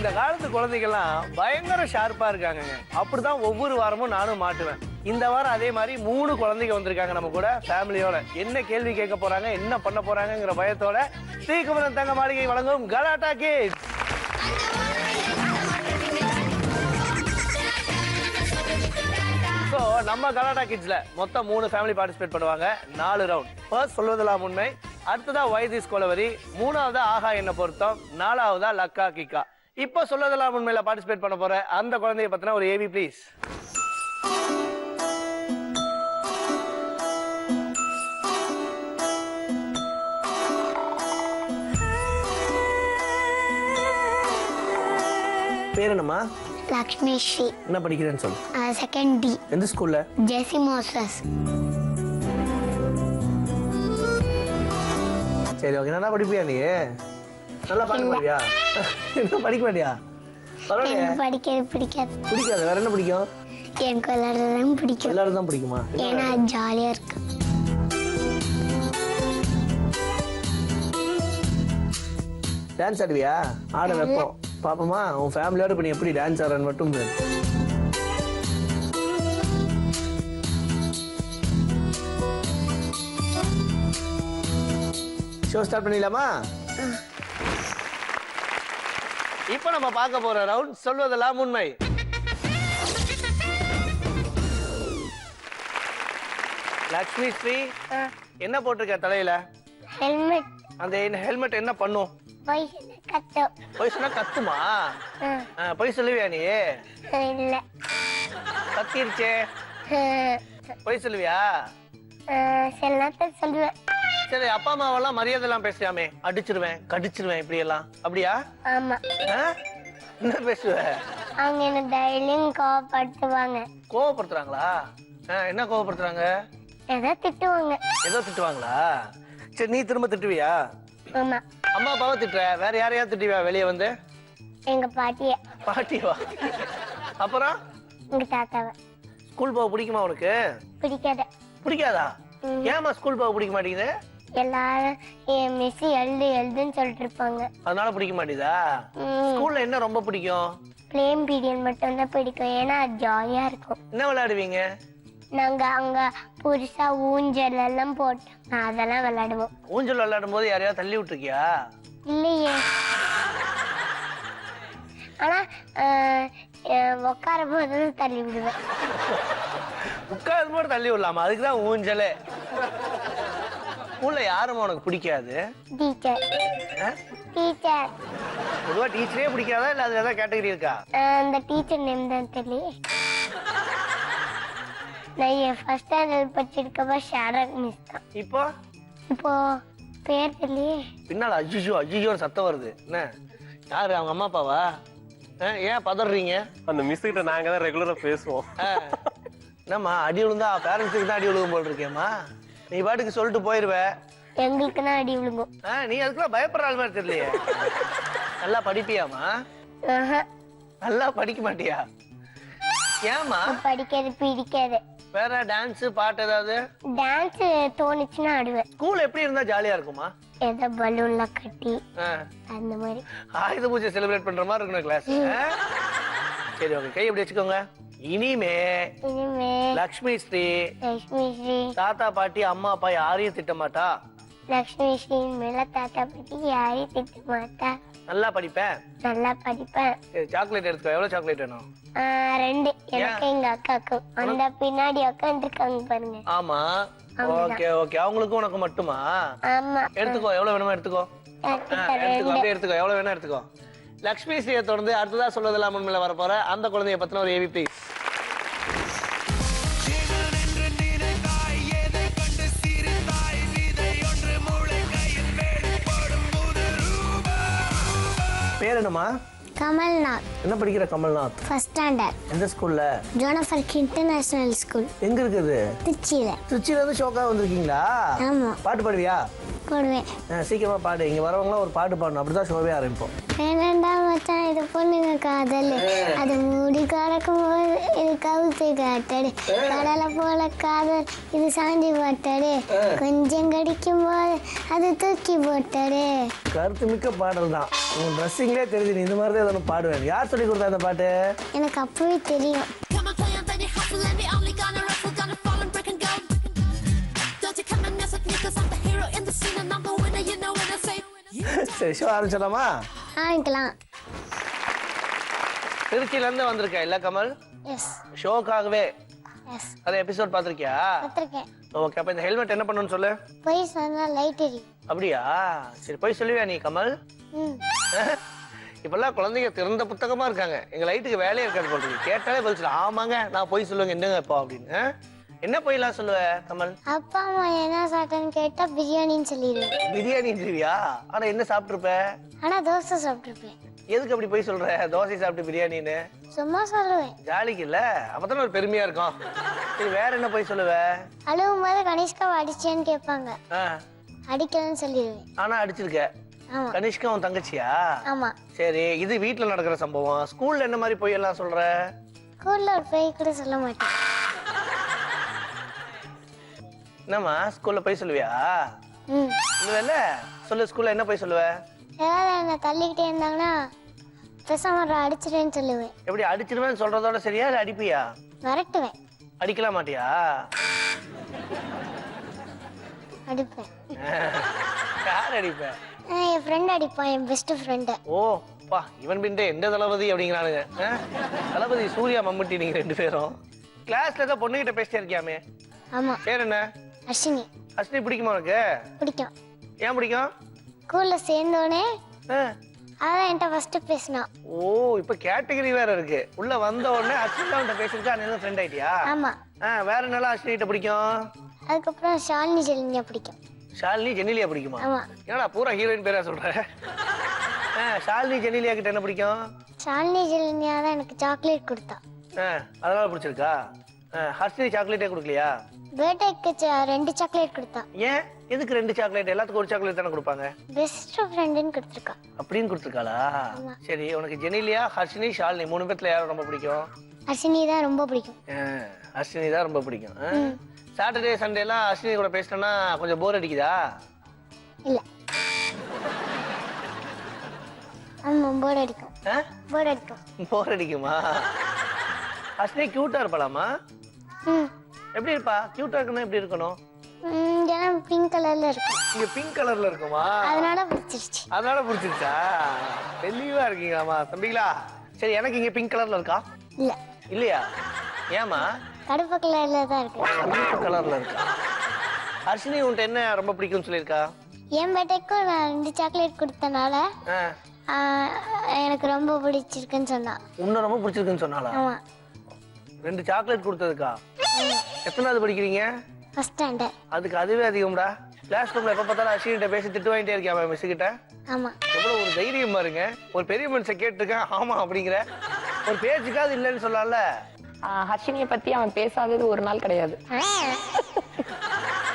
இந்த காலத்து குழந்தைகள்லாம் பயங்கர ஷார்ப்பா இருக்காங்க. அப்படிதான் ஒவ்வொரு வாரமும் நானும் மாட்டுவேன். இந்த வாரம் அதே மாதிரி 3 குழந்தைங்க வந்திருக்காங்க நம்ம கூட ஃபேமிலியோட. என்ன கேள்வி கேட்க போறாங்க, என்ன பண்ண போறாங்கிற பயத்தோட ஸ்ரீகுமரன் தங்க மாளிகை வழங்கும் கலாட்டா கிட்ஸ். நம்ம கலாட்டா கிட்ஸ்ல மொத்தம் 3 ஃபேமிலி பார்ட்டிசிபேட் பண்ணுவாங்க. 4 ரவுண்ட். ஃபர்ஸ்ட் சொல்வதெல்லாம் உண்மை, அடுத்ததா வை திஸ் கொலவரி, மூணாவதா ஆஹா என்ன பொருத்தம், நாலாவதா லக்கா கிக்கா. இப்போ சொல்வதெல்லாம் உண்மையில பார்ட்டிசிபேட் பண்ண போற அந்த குழந்தைய பத்தின ஒரு ஏவி ப்ளீஸ். பேர் என்னம்மா? லக்ஷ்மி ஸ்ரீ. என்ன படிக்கிறேன்னு சொல்லு. Second D. எந்த ஸ்கூல்ல? ஜெசி மோசஸ். சரி ஓகே. நல்லா படிப்பியா நீ? நல்லா படிக்க மாட்டியா? என்ன படிக்க மாட்டியா? எனக்கு படிக்கிறது பிடிக்காது. பிடிக்காது? வேற என்ன பிடிக்கும்? எனக்கு விளையாடுறதும் பிடிக்கும். விளையாடுறதும் பிடிக்குமா? ஏன்னா ஜாலியா இருக்கு. டான்ஸ் ஆடுவியா? ஆட வைப்போம் பாப்போமா? உன் ஃபேமிலியோட இப்ப நீ எப்படி டான்ஸ் ஆடுறன்னு மட்டும் ஷோ ஸ்டார்ட் பண்ணிடலாமா? இப்போ நம்ம பார்க்க போற ரவுண்ட் சொல்வதெல்லாம் உண்மை. லக்ஷ்மி ஸ்ரீ, என்ன போட்டிருக்க தலையில? ஹெல்மெட். அந்த ஹெல்மெட் என்ன பண்ணும்? பொய் சொன்னா கத்துமா? பொய் சொல்லுவியா நீ? இல்ல. கத்திருச்சே. பொய் சொல்லுவியா? சில நேரத்தில் சொல்லுவேன். சரி, அப்பா அம்மாவெல்லாம் மரியாதை எல்லாம் பேசியாமே, அடிச்சிருவேன் கடிச்சிருவேன் இப்படி எல்லாம், அப்படியா? ஆமா. என்ன பேசுவ? அவங்க என்ன டெய்லியும் கோவப்படுத்துவாங்க. கோவப்படுத்துறாங்களா? என்ன கோவப்படுத்துறாங்க? ஏதோ திட்டுவாங்க. ஏதோ திட்டுவாங்களா? சரி, நீ திரும்ப திட்டுவியா? ஆமா. அம்மா அப்பாவை திட்டுற, வேற யாரையாவது திட்டுவியா வெளியே வந்து? எங்க பாட்டிய. பாட்டிவா? அப்புறம் எங்க தாத்தாவை. ஸ்கூல் போக பிடிக்குமா உனக்கு? பிடிக்காத. பிடிக்காதா? ஏமா ஸ்கூல் போக பிடிக்க மாட்டேங்குது? எல்லாரும் என் மிஸ் எழுதுன்னு சொல்லிட்டு இருப்பாங்க. அதனால பிடிக்க மாட்டேதா? ஸ்கூல்ல என்ன ரொம்ப பிடிக்கும்? பிளேம் பீரியட் மட்டும் தான் பிடிக்கும். ஏன்னா அது ஜாலியா இருக்கும். என்ன விளையாடுவீங்க? நாங்க அங்க புதுசா ஊஞ்சல் எல்லாம் போட்டு அதெல்லாம் விளையாடுவோம். ஊஞ்சல் விளையாடும் போது யாரையாவது தள்ளி விட்டுருக்கியா? இல்லையே. ஆனா உட்கார போது தள்ளி விடுவேன். உட்காரும் போது தள்ளி விடலாமா? அதுக்குதான் ஊஞ்சலே. ஸ்கூல்ல யாருமா உனக்கு பிடிக்காது? டீச்சர். டீச்சர். பொதுவா டீச்சரே பிடிக்காதா இல்ல அதுல ஏதாவது கேட்டகரி இருக்கா? அந்த டீச்சர் நேம் தான் தெரியல. நான் என் ஃபர்ஸ்ட் ஸ்டாண்டர்ட் படிச்சிருக்கப்ப ஷாரக் மிஸ் தான். இப்போ பேர் தெரியலையே. பின்னால அஜிஜோ அஜிஜோன்னு சத்தம் வருது. என்ன யாரு? அவங்க அம்மா அப்பாவா? ஏன் பதறீங்க? அந்த மிஸ் கிட்ட நாங்க தான் ரெகுலரா பேசுவோம். என்னம்மா அடி விழுந்தா பேரண்ட்ஸுக்கு தான் அடி விழுகும் போல் இருக்கேம்மா. நீ பாட்டுக்கு சொல்லிட்டு போயிருவ. எங்களுக்கு தான் அடி விழுங்கும். நீ அதுக்குலாம் பயப்படுற ஆள் மாதிரி தெரியலையே. நல்லா படிப்பியாமா? நல்லா படிக்க மாட்டியா? ஏமா? படிக்கிறது பிடிக்காது. வேற டான்ஸ் பாட்டு ஏதாவது? டான்ஸ் தோணுச்சுன்னா ஆடுவேன். ஸ்கூல் எப்படி இருந்தா ஜாலியா இருக்குமா? ஏதோ பலூன்ல கட்டி அந்த மாதிரி ஆயுத பூஜை செலிப்ரேட் பண்ற மாதிரி இருக்கணும் கிளாஸ். சரி ஓகே, கை எப்படி வச்சுக்கோங்க. இனிமே லக்ஷ்மி ஸ்ரீ தாத்தா பாட்டி அம்மா அப்பா யாரையும் திட்ட மாட்டா. லக்ஷ்மி ஸ்ரீ மேல தாத்தா பாட்டி யாரையும் திட்ட மாட்டா. நல்லா படிப்பேன். நல்லா படிப்பேன். சரி, சாக்லேட் எடுத்துக்கோ. எவ்வளவு சாக்லேட் வேணும்? 2. எனக்கு எங்க அக்காக்கு. அந்த பின்னாடி உட்கார்ந்து இருக்காங்க பாருங்க. ஆமா. Okay okay. அவங்களுக்கு உனக்கு மட்டுமா? ஆமா. எடுத்துக்கோ. எவ்வளவு வேணுமோ எடுத்துக்கோ. எடுத்துக்கோ. அப்படியே எடுத்துக்கோ. எவ்வளவு வேணா எடுத்துக்கோ. லக்ஷ்மி ஸ்ரீயை தொடர்ந்து அடுத்ததா சொல்வதெல்லாம் உண்மையில வர போற அந்த குழந்தைய பத்தின ஒரு ஏவி ப்ளீஸ். பேர் என்னமா? கமல்நாத். என்ன படிக்கிற கமல்நாத்? First standard. எந்த ஸ்கூல்ல? Joan of Arc international school. எங்க இருக்குது? திருச்சியில. திருச்சியில இருந்து ஷோக்கா வந்திருக்கீங்களா? ஆமா. பாட்டு பாடுவியா? போடுவேன். சீக்கிரமா பாடு. இங்க வரவங்களாம் ஒரு பாட்டு பாடணும். அப்படிதான் ஷோவே ஆரம்பிப்போம். வேண்டாண்டா மச்சான் இது பொண்ணுங்க காதல், அது மூடி கறக்கும் போது இது கவுத்து காட்டடு, கடலை போல காதல் இது சாஞ்சி போட்டடு, கொஞ்சம் கடிக்கும் போது அது தூக்கி போட்டடு. கருத்து மிக்க பாடல் தான். உங்க ட்ரெஸ்ஸிங்லேயே தெரியுது நீ இந்த மாதிரி ஏதோ ஒன்று பாடுவேன். யார் சொல்லி கொடுத்தா அந்த பாட்டு? எனக்கு அப்பவே தெரியும். Come on, play on, baby, hustle, and we only gonna wrestle, gonna fall and break and go. Don't you come and mess with me, 'cause I'm the hero in the scene, and I'm the winner, you know what I say. சரி, show ஆரம்பிச்சிடலாமா? ஆரம்பிக்கலாம். திருச்சியிலேருந்து வந்திருக்கா இல்லை Kamal? S ஷோக்காகவே. S அதை episode பார்த்துருக்கியா? பார்த்துருக்கேன். Okay, அப்போ இந்த helmet என்ன பண்ணணும்னு சொல்லு. போய் சொன்னா லைட் எரியும். அப்படியா? சரி, போய் சொல்லுவியா நீ கமல்? ம் இப்பெல்லாம் குழந்தைங்க திறந்த புத்தகமா இருக்காங்க. எங்க லைட்டுக்கு வேலையே இருக்காது போட்டு கேட்டாலே பதில் சொல்ல ஆமாங்க நான் போய் சொல்லுவேங்க என்னங்க இப்போ அப்படின்னு. என்ன போயெல்லாம் சொல்லுவ கமல்? அப்பா அம்மா என்ன சாப்பிட்டேன்னு கேட்டா பிரியாணின்னு சொல்லிடுவேன். பிரியாணின்றியா? ஆனா என்ன சாப்பிட்டுருப்ப? ஆனா தோசை சாப்பிட்டுருப்பேன். எதுக்கு அப்படி போய் சொல்ற? தோசை சாப்பிட்டு பிரியாணின்னு சும்மா சொல்லுவேன். ஜாலிக்கு இல்ல, அப்பதானே ஒரு பெருமையா இருக்கும். சரி, வேற என்ன போய் சொல்லுவ? அழுவும் போது கனிஷ்காவை அடிச்சேன்னு கேட்பாங்க. அடிக்கலன்னு சொல்லிடுவேன். ஆனா அடிச்சிருக்க. ஆமா கனிஷ்கா உன் தங்கச்சியா? ஆமா. சரி, இது வீட்டுல நடக்கிற சம்பவம். ஸ்கூல்ல என்ன மாதிரி போய் எல்லாம் சொல்ற? ஸ்கூல்ல ஒரு போய் கூட சொல்ல மாட்டேன். என்னம்மா ஸ்கூல்ல போய் சொல்லுவியா? ம் இல்ல சொல்லு, ஸ்கூல்ல என்ன போய் சொல்லுவ? யாராவது என்ன தள்ளிக்கிட்டே இருந்தாங்கன்னா பேசாம அடிச்சிடுவேன்னு சொல்லுவேன். எப்படி அடிச்சிருவேன்னு சொல்றதோட சரியா இல்ல அடிப்பியா? விரட்டுவேன். அடிக்கலாம் மாட்டியா? அடிப்பேன். யார் அடிப்ப? என் ஃப்ரெண்ட் அடிப்பான், என் பெஸ்ட் ஃப்ரெண்டு. ஓ பா, இவன் பின்ட்டு எந்த தளபதி அப்படிங்கிறானுங்க. தளபதி சூர்யா மம்முட்டி நீங்க ரெண்டு பேரும் கிளாஸ்ல ஏதோ பொண்ணுகிட்ட பேசிட்டே இருக்கியாமே? ஆமா. பேர் என்ன? அஸ்வினி. அஸ்வினி பிடிக்குமா உனக்கு? பிடிக்கும். ஏன் பிடிக்கும்? ஸ்கூல்ல சேர்ந்தோடனே ஆ. அதான் என்கிட்ட ஃபர்ஸ்ட் பேசினான். ஓ, இப்ப கேட்டகரி வேற இருக்கு. உள்ள வந்த உடனே அஸ்வினி அவன்கிட்ட பேசிருக்கா, நீ ஃப்ரெண்ட் ஆயிட்டியா? ஆமா. வேற என்னலாம் அஸ்வினி கிட்ட பிடிக்கும்? அதுக்கப்புறம் ஷாலினி ஜெலினியா பிடிக்கும். ஷாலினி ஜெனிலியா பிடிக்குமா? ஆமா. என்னடா பூரா ஹீரோயின் பேரா சொல்ற? ஷாலினி ஜெனிலியா கிட்ட என்ன பிடிக்கும்? ஷாலினி ஜெலினியா தான் எனக்கு சாக்லேட் கொடுத்தா. அதனால பிடிச்சிருக்கா? ஹர்ஷினி சாக்லேட்டே கொடுக்கலையா? பர்த்டேக்கு 2 சாக்லேட் கொடுத்தா. ஏன் எதுக்கு 2 சாக்லேட்? எல்லாத்துக்கும் ஒரு சாக்லேட் தானே கொடுப்பாங்க. பெஸ்ட் ஃப்ரெண்டுன்னு கொடுத்துருக்கா. அப்படின்னு கொடுத்துருக்காளா? சரி, உனக்கு ஜெனிலியா, ஹர்ஷினி, ஷாலினி 3 பேர்த்துல யாரும் ரொம்ப பிடிக்கும்? அஸ்வினி தான் ரொம்ப பிடிக்கும். ஹர்ஷினி தான் ரொம்ப பிடிக்கும். சாட்டர்டே சண்டே எல்லாம் அஸ்வினி கூட பேசிட்டோம்னா கொஞ்சம் போர் அடிக்குதா? இல்ல. ஆமா, போர் அடிக்கும். போர் அடிக்கும். போர் அடிக்குமா? அஸ்வினி கியூட்டா இருப்பாளாமா? ம் எப்படி இருப்பா? கியூட்டா இருக்கணும் எப்படி இருக்கணும்? ஏன்னா பிங்க் கலர்ல இருக்கும். இங்க பிங்க் கலர்ல இருக்குமா? அதனால பிடிச்சிருச்சு. அதனால பிடிச்சிருச்சா? தெளிவா இருக்கீங்களாமா தம்பிங்களா? சரி, எனக்கு இங்க பிங்க் கலர்ல இருக்கா? இல்ல. இல்லையா? ஏமா? கருப்பு கலர்ல தான் இருக்கு. கருப்பு கலர்ல இருக்கா? ஹர்ஷினி உன்ட்ட என்ன ரொம்ப பிடிக்கும்னு சொல்லியிருக்கா? என் பர்த்டேக்கு நான் 2 சாக்லேட் கொடுத்தனால எனக்கு ரொம்ப பிடிச்சிருக்குன்னு சொன்னா. உன்ன ரொம்ப பிடிச்சிருக்குன்னு சொன்னாளா? ஆமா. 2 சாக்லேட் கொடுத்ததுக்கா? எத்தனாவது படிக்கிறீங்க? First standard. அதுக்கு அதுவே அதிகம்டா. கிளாஸ் ரூம்ல எப்ப பார்த்தாலும் அஸ்வினிட்ட பேசி திட்டு வாங்கிட்டே இருக்கியா மிஸ் கிட்ட? ஆமா. எவ்வளவு ஒரு தைரியம் பாருங்க. ஒரு பெரிய மனுஷன் கேட்டிருக்கேன் ஆமா அப்படிங்கிற. ஒரு பேச்சுக்காவது இல்லைன்னு சொல்லலாம்ல. ஹர்ஷினியை பத்தி அவன் பேசாதது ஒரு நாள் கிடையாது.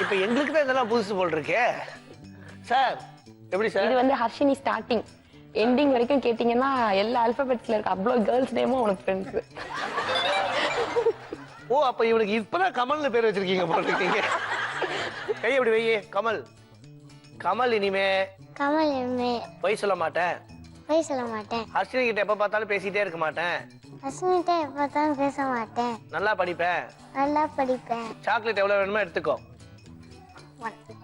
இப்ப எங்களுக்கு தான் இதெல்லாம் புதுசு போல் இருக்கே சார். எப்படி சார்? இது வந்து ஹர்ஷினி ஸ்டார்டிங் எண்டிங் வரைக்கும் கேட்டீங்கன்னா எல்லா ஆல்பபெட்ஸ்ல இருக்க அவ்வளவு கேர்ள்ஸ் நேமும் உனக்கு ஃப்ரெண்ட்ஸ். ஓ, அப்ப இவனுக்கு இப்பதான் கமல்னு பேர் வச்சிருக்கீங்க போல இருக்கீங்க. கை எப்படி வையே கமல். கமல் இனிமே கமல் இனிமே பொய் சொல்ல மாட்டேன். பொய் சொல்ல மாட்டேன். ஹர்ஷினி கிட்ட எப்ப பார்த்தாலும் பேசிட்டே இருக்க மாட்டேன். அஸ்வினிட்ட எப்ப தான் பேச மாட்டேன். நல்லா படிப்பேன். நல்லா படிப்பேன். சாக்லேட் எவ்வளவு வேணுமோ எடுத்துக்கோ.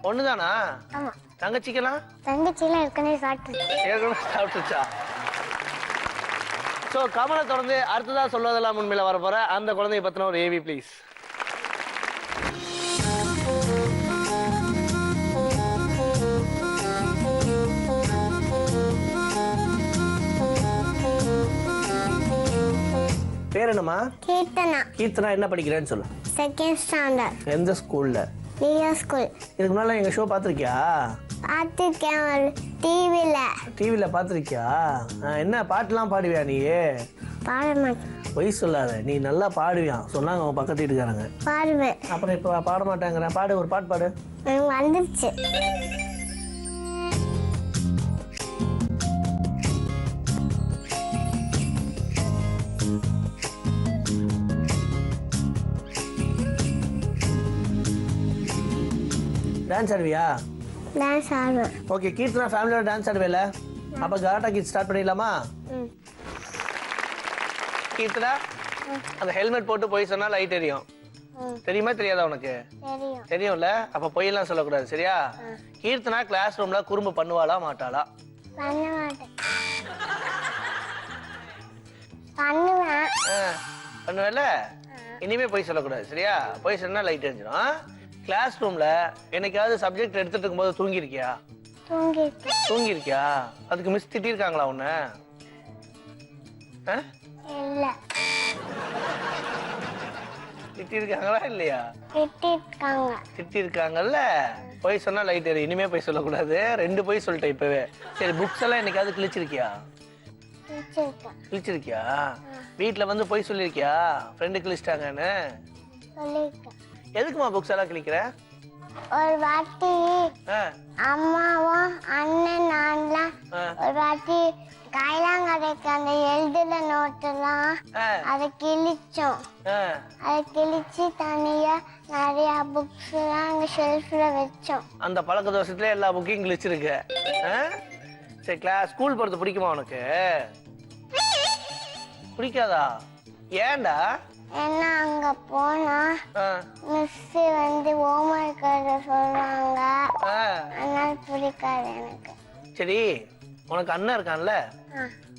ஒண்ணுதானா? ஆமா. தங்கச்சிக்கலாம்? தங்கச்சிலாம் ஏற்கனவே சாப்பிட்டுச்சா? சோ கமலை தொடர்ந்து அடுத்ததா சொல்வதெல்லாம் உண்மையில வர போற அந்த குழந்தைய பத்தின ஒரு ஏவி ப்ளீஸ். பேர் என்னம்மா? கீர்த்தனா. கீர்த்தனா என்ன படிக்கிறேன்னு சொல்லு. Second standard. எந்த ஸ்கூல்ல? Leo school. இதுக்கு முன்னால எங்க ஷோ பாத்திருக்கியா? பார்த்துருக்கேன் டிவில. டிவில பாத்திருக்கியா? என்ன பாட்டுலாம் பாடுவியா நீ? பாட மாட்டேன். பொய் சொல்லாத, நீ நல்லா பாடுவியா சொன்னாங்க அவங்க பக்கத்து வீட்டுக்காரங்க. பாடுவேன். அப்புறம் இப்ப பாட மாட்டாங்கிறேன். பாடு, ஒரு பாட்டு பாடு. வந்துருச்சு. டான்ஸ் ஆடுவியா? டான்ஸ் ஆடுவேன். ஓகே, கீர்த்தனா ஃபேமிலியோட டான்ஸ் ஆடுவேல? அப்ப கலாட்டா கிட்ஸ் ஸ்டார்ட் பண்ணிடலாமா? கீர்த்தனா அந்த ஹெல்மெட் போட்டு போய் சொன்னா லைட் எரியும். தெரியுமா தெரியாதா உனக்கு? தெரியும். தெரியும்ல, அப்ப பொய்யெல்லாம் சொல்லக்கூடாது சரியா? கீர்த்தனா கிளாஸ் ரூம்ல குறும்பு பண்ணுவாளா மாட்டாளா? பண்ண மாட்டேன். பண்ணுவேன். பண்ணுவேல? இனிமே போய் சொல்லக்கூடாது சரியா? போய் சொன்னா லைட் எரிஞ்சிடும். கிளாஸ் ரூம்ல என்னைக்காவது சப்ஜெக்ட் எடுத்துட்டு இருக்கும்போது தூங்கிருக்கியா? தூங்கிருக்கேன். தூங்கிருக்கியா? அதுக்கு மிஸ் திட்டிருக்காங்களா உன்ன? இல்ல. திட்டிருக்காங்களா இல்லையா? திட்டிருக்காங்க. திட்டிருக்காங்கல்ல. போய் சொன்னா லைட் எரி. இனிமே போய் சொல்லக்கூடாது. 2 போய் சொல்லிட்டேன் இப்பவே. சரி, புக்ஸ் எல்லாம் என்னைக்காவது கிழிச்சிருக்கியா? கிழிச்சிருக்கியா? வீட்டுல வந்து போய் சொல்லிருக்கியா ஃப்ரெண்டு கிழிச்சிட்டாங்கன்னு? சொல்லிருக்கேன். எதுக்குமா புக்ஸ் எல்லாம் கிழிக்கிற? ஒரு வாட்டி அம்மாவும் அண்ணன் நான்லாம் ஒரு வாட்டி கைலாங்கடைக்கு அந்த எழுதுல நோட்டெல்லாம் அதை கிழிச்சோம். அதை கிழிச்சு தனியா நிறைய புக்ஸ் எல்லாம் அங்க ஷெல்ஃப்ல வச்சோம். அந்த பழக்க தோஷத்துல எல்லா புக்கையும் கிழிச்சிருக்க. சரி, கிளாஸ் ஸ்கூல் போறது பிடிக்குமா உனக்கு? பிடிக்காதா? ஏன்டா? ஏன்னா அங்க போனா மிஸ் வந்து ஹோம்வொர்க் எழுத சொல்றாங்க. அதனால பிடிக்காது எனக்கு. சரி, உனக்கு அண்ணன் இருக்கான்ல,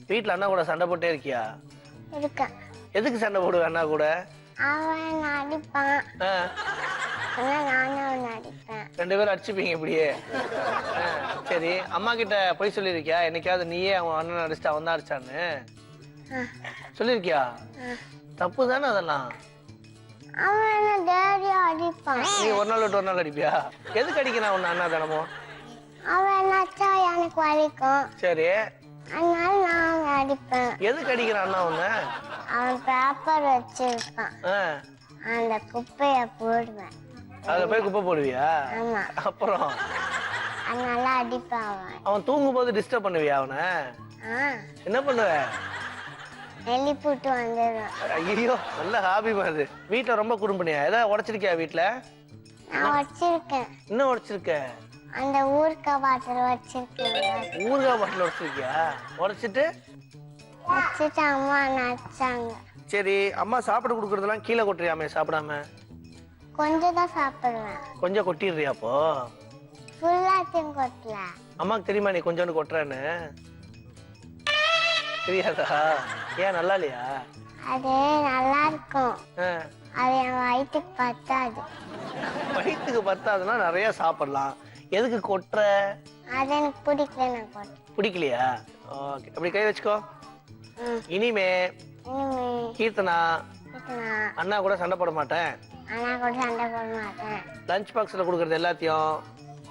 வீட்டுல அண்ணா கூட சண்டை போட்டே இருக்கியா? இருக்கேன். எதுக்கு சண்டை போடுவ அண்ணா கூட? அவன் அடிப்பான், நானும் அவன் அடிப்பேன். 2 பேரும் அடிச்சுப்பீங்க இப்படியே. சரி, அம்மா கிட்ட போய் சொல்லிருக்கியா என்னைக்காவது நீயே அவன் அண்ணன் அடிச்சுட்டு அவன் தான் அடிச்சான்னு சொல்லிருக்கியா? தப்பு தானே அதெல்லாம். அவன் என்ன டேடியா அடிப்பான். நீ ஒரு நாள் விட்டு ஒரு நாள் அடிப்பியா? எதுக்கு அடிக்கிறான் உன்ன அண்ணா தினமும்? அவன் என்னாச்சா எனக்கு வலிக்கும். சரி, அதனால நான் அவன் அடிப்பேன். எதுக்கு அடிக்கிறான் அண்ணா உன்ன? அவன் பேப்பர் வச்சிருப்பான், அந்த குப்பைய போடுவேன். அதுல போய் குப்பை போடுவியா? ஆமா. அப்புறம் அதனால அடிப்பான். அவன் தூங்கும் போது டிஸ்டர்ப் பண்ணுவியா அவனை? என்ன பண்ணுவ? எழுப்பிட்டு வந்துடுவேன். ஐயோ, நல்ல ஹாபி மாதிரி. வீட்டுல ரொம்ப குறும்பணியா? ஏதாவது உடைச்சிருக்கியா வீட்டுல? நான் வச்சிருக்கேன். என்ன உடைச்சிருக்க? அந்த ஊறுகாய் பாட்டில் வச்சிருக்கேன். ஊறுகாய் பாட்டில் உடைச்சிருக்கியா? உடைச்சிட்டு அம்மா நடிச்சாங்க. சரி, அம்மா சாப்பிட கொடுக்கறதெல்லாம் கீழே கொட்டுறியாமே சாப்பிடாம? கொஞ்சம் தான் சாப்பிடுவேன். கொஞ்சம் கொட்டிடுறியா? அப்போ ஃபுல்லாத்தையும் கொட்டல. அம்மாக்கு தெரியுமா நீ கொஞ்சோண்டு கொட்டுறேன்னு? தெரியாதா? ஏன், நல்லா இல்லையா? அது நல்லா இருக்கும். அது என் வயிற்றுக்கு பத்தாது. வயிற்றுக்கு பத்தாதுன்னா நிறைய சாப்பிடலாம். எதுக்கு கொட்டுற? அது எனக்கு பிடிக்கல. நான் கொட்டேன். பிடிக்கலையா? ஓகே, அப்படி கை வச்சுக்கோ. இனிமே கீர்த்தனா அண்ணா கூட சண்டை போட மாட்டேன். அண்ணா கூட சண்டை போட மாட்டேன். லஞ்ச் பாக்ஸ்ல கொடுக்கறது எல்லாத்தையும்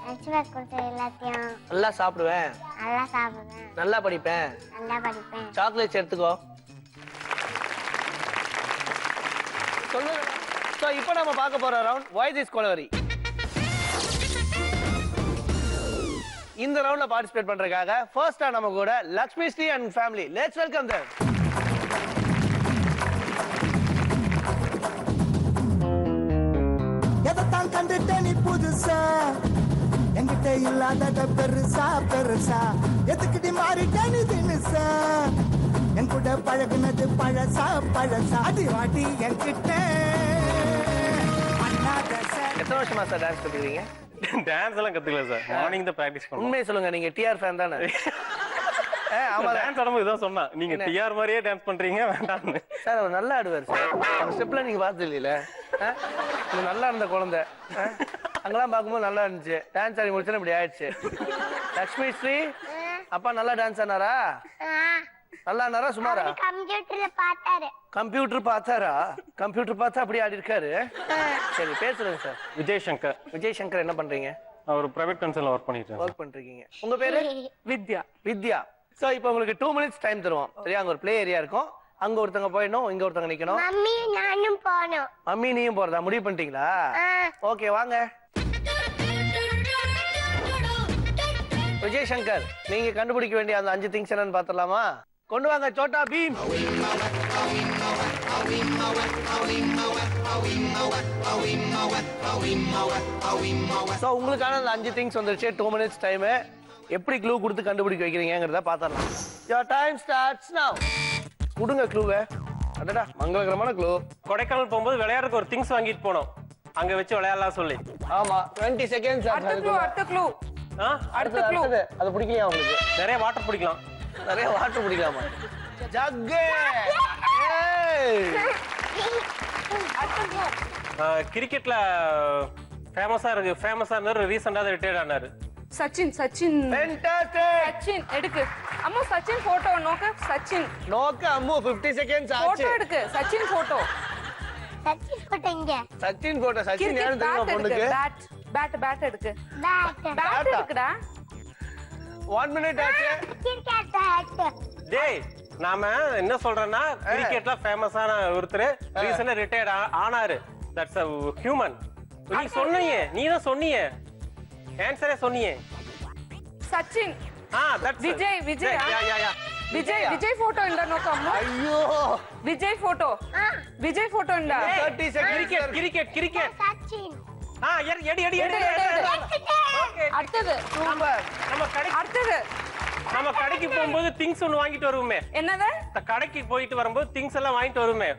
லஞ்ச் பாக்ஸ் கொடுத்த எல்லாத்தையும் நல்லா சாப்பிடுவேன். நல்லா சாப்பிடுவேன். நல்லா படிப்பேன். நல்லா படிப்பேன். சாக்லேட்ஸ் எடுத்துக்கோ. சொல்லு. சோ இப்போ நம்ம பார்க்க போற ரவுண்ட் வாய்ஸ் இஸ் கொலவரி. இந்த ரவுண்ட்ல பார்ட்டிசிபேட் பண்றதுக்காக ஃபர்ஸ்டா நம்ம கூட Lakshmi Sri and family. Let's welcome them. எதைத்தான் கண்டுட்ட நீ புதுசா, என்கிட்ட இல்லாத பெருசா பெருசா, எதுக்கிட்ட மாறிட்ட நீ தினுசா, என் கூட பழகுனது பழசா பழசா, அடி வாட்டி என்கிட்ட. எத்தனை வருஷமா சார் டான்ஸ் கத்துக்கிறீங்க? டான்ஸ் எல்லாம் கத்துக்கல சார், மார்னிங் தான் பிராக்டிஸ் பண்ணுவோம். உண்மையை சொல்லுங்க, நீங்க டிஆர் ஃபேன் தானே? ஆமா, டான்ஸ் ஆடும்போது இதான் சொன்னா, நீங்க டிஆர் மாதிரியே டான்ஸ் பண்றீங்க வேண்டாம்னு. சார் அவர் நல்லா ஆடுவார் சார். அந்த ஸ்டெப்ல நீங்க பார்த்தது இல்லையில? நல்லா இருந்த குழந்தை அங்கெல்லாம் பார்க்கும்போது நல்லா இருந்துச்சு. டான்ஸ் ஆடி முடிச்சா இப்படி ஆயிடுச்சு. லக்ஷ்மி ஸ்ரீ அப்பா நல்லா டான்ஸ் ஆனாரா? நல்லா ஆனாரா சுமாரா? கம்ப்யூட்டர்ல பார்த்தாரு. கம்ப்யூட்டர் பார்த்தாரா? கம்ப்யூட்டர் பார்த்தா அப்படி ஆடி இருக்காரு. சரி, பேர் சொல்லுங்க சார். விஜய் சங்கர். விஜய் சங்கர் என்ன பண்றீங்க? அவர் பிரைவேட் கன்சர்ன்ல ஒர்க் பண்ணிட்டு ஒர்க் பண்றீங்க. உங்க பேரு? வித்யா. வித்யா. சோ இப்போ உங்களுக்கு 2 minutes டைம் தருவோம் சரியா? அங்க ஒரு ப்ளே ஏரியா இருக்கும், அங்க ஒருத்தங்க போயிடணும், இங்க ஒருத்தங்க நிக்கணும். மம்மி நானும் போறோம். மம்மி நீயும் போறதா முடிவு பண்ணிட்டீங்களா? ஓகே, வாங்க. விஜய் சங்கர், நீங்க கண்டுபிடிக்க வேண்டிய அந்த 5 திங்ஸ் என்னன்னு பாத்துடலாமா? கொண்டு வாங்க சோட்டா பீம். சோ உங்களுக்கான அந்த 5 திங்ஸ் வந்துருச்சு. 2 minutes டைம். எப்படி க்ளூ கொடுத்து கண்டுபிடிக்க வைக்கிறீங்கங்கறத பாத்துடலாம். Your time starts now. கொடுங்க க்ளூவை. அடடா மங்களகரமான க்ளூ. கொடைக்கானல் போகும்போது விளையாடுறதுக்கு ஒரு திங்ஸ் வாங்கிட்டு போனோம், அங்க வச்சு விளையாடலாம் சொல்லி. ஆமா 20 செகண்ட்ஸ். அடுத்த க்ளூ அடுத்தது அது பிடிக்கலையா உங்களுக்கு? நிறைய வாட்டர் பிடிக்கலாம். நிறைய வாட்டர் பிடிக்கலாமா? ஜக்கு. கிரிக்கெட்ல ஃபேமஸா இருந்தாரு, ரீசெண்டா ரிட்டையர்ட் ஆனாரு. சச்சின் ஃபேண்டாஸ்டிக். சச்சின் எடுக்கு அம்மா சச்சின் போட்டோ நோக்க சச்சின் நோக்க அம்மு 50 செகண்ட்ஸ் ஆச்சு. போட்டோ எடுக்கு சச்சின் போட்டோ சச்சின் போட்டீங்க. சச்சின் போட்ட சச்சின் யாரு தெரியுமா பொண்ணுக்கு? பேட் எடுக்கு பேட் பேட் எடுக்குடா. 1 மினிட் ஆச்சு. Cricket bat. டேய் நாம என்ன சொல்றேன்னா கிரிக்கெட்ல ஃபேமஸான ஒருத்தர் ரீசெண்டா ரிட்டையர்ட் ஆனாரு. That's a human. நீ தான் சொன்னீங்க ஆன்சரே சொன்னீங்க. Sachin that's Vijay yeah. Vijay photo இந்த நோக்க அம்மா ஐயோ விஜய் போட்டோ இந்த 30 செகண்ட்ஸ். கிரிக்கெட் சச்சின். எடி அடுத்தது சூப்பர். நம்ம கடைக்கு போகும்போது திங்ஸ் ஒன்னு வாங்கிட்டு வருவோமே. என்னது கடைக்கு போயிட்டு வரும்போது திங்ஸ் எல்லாம் வாங்கிட்டு வருவோமே.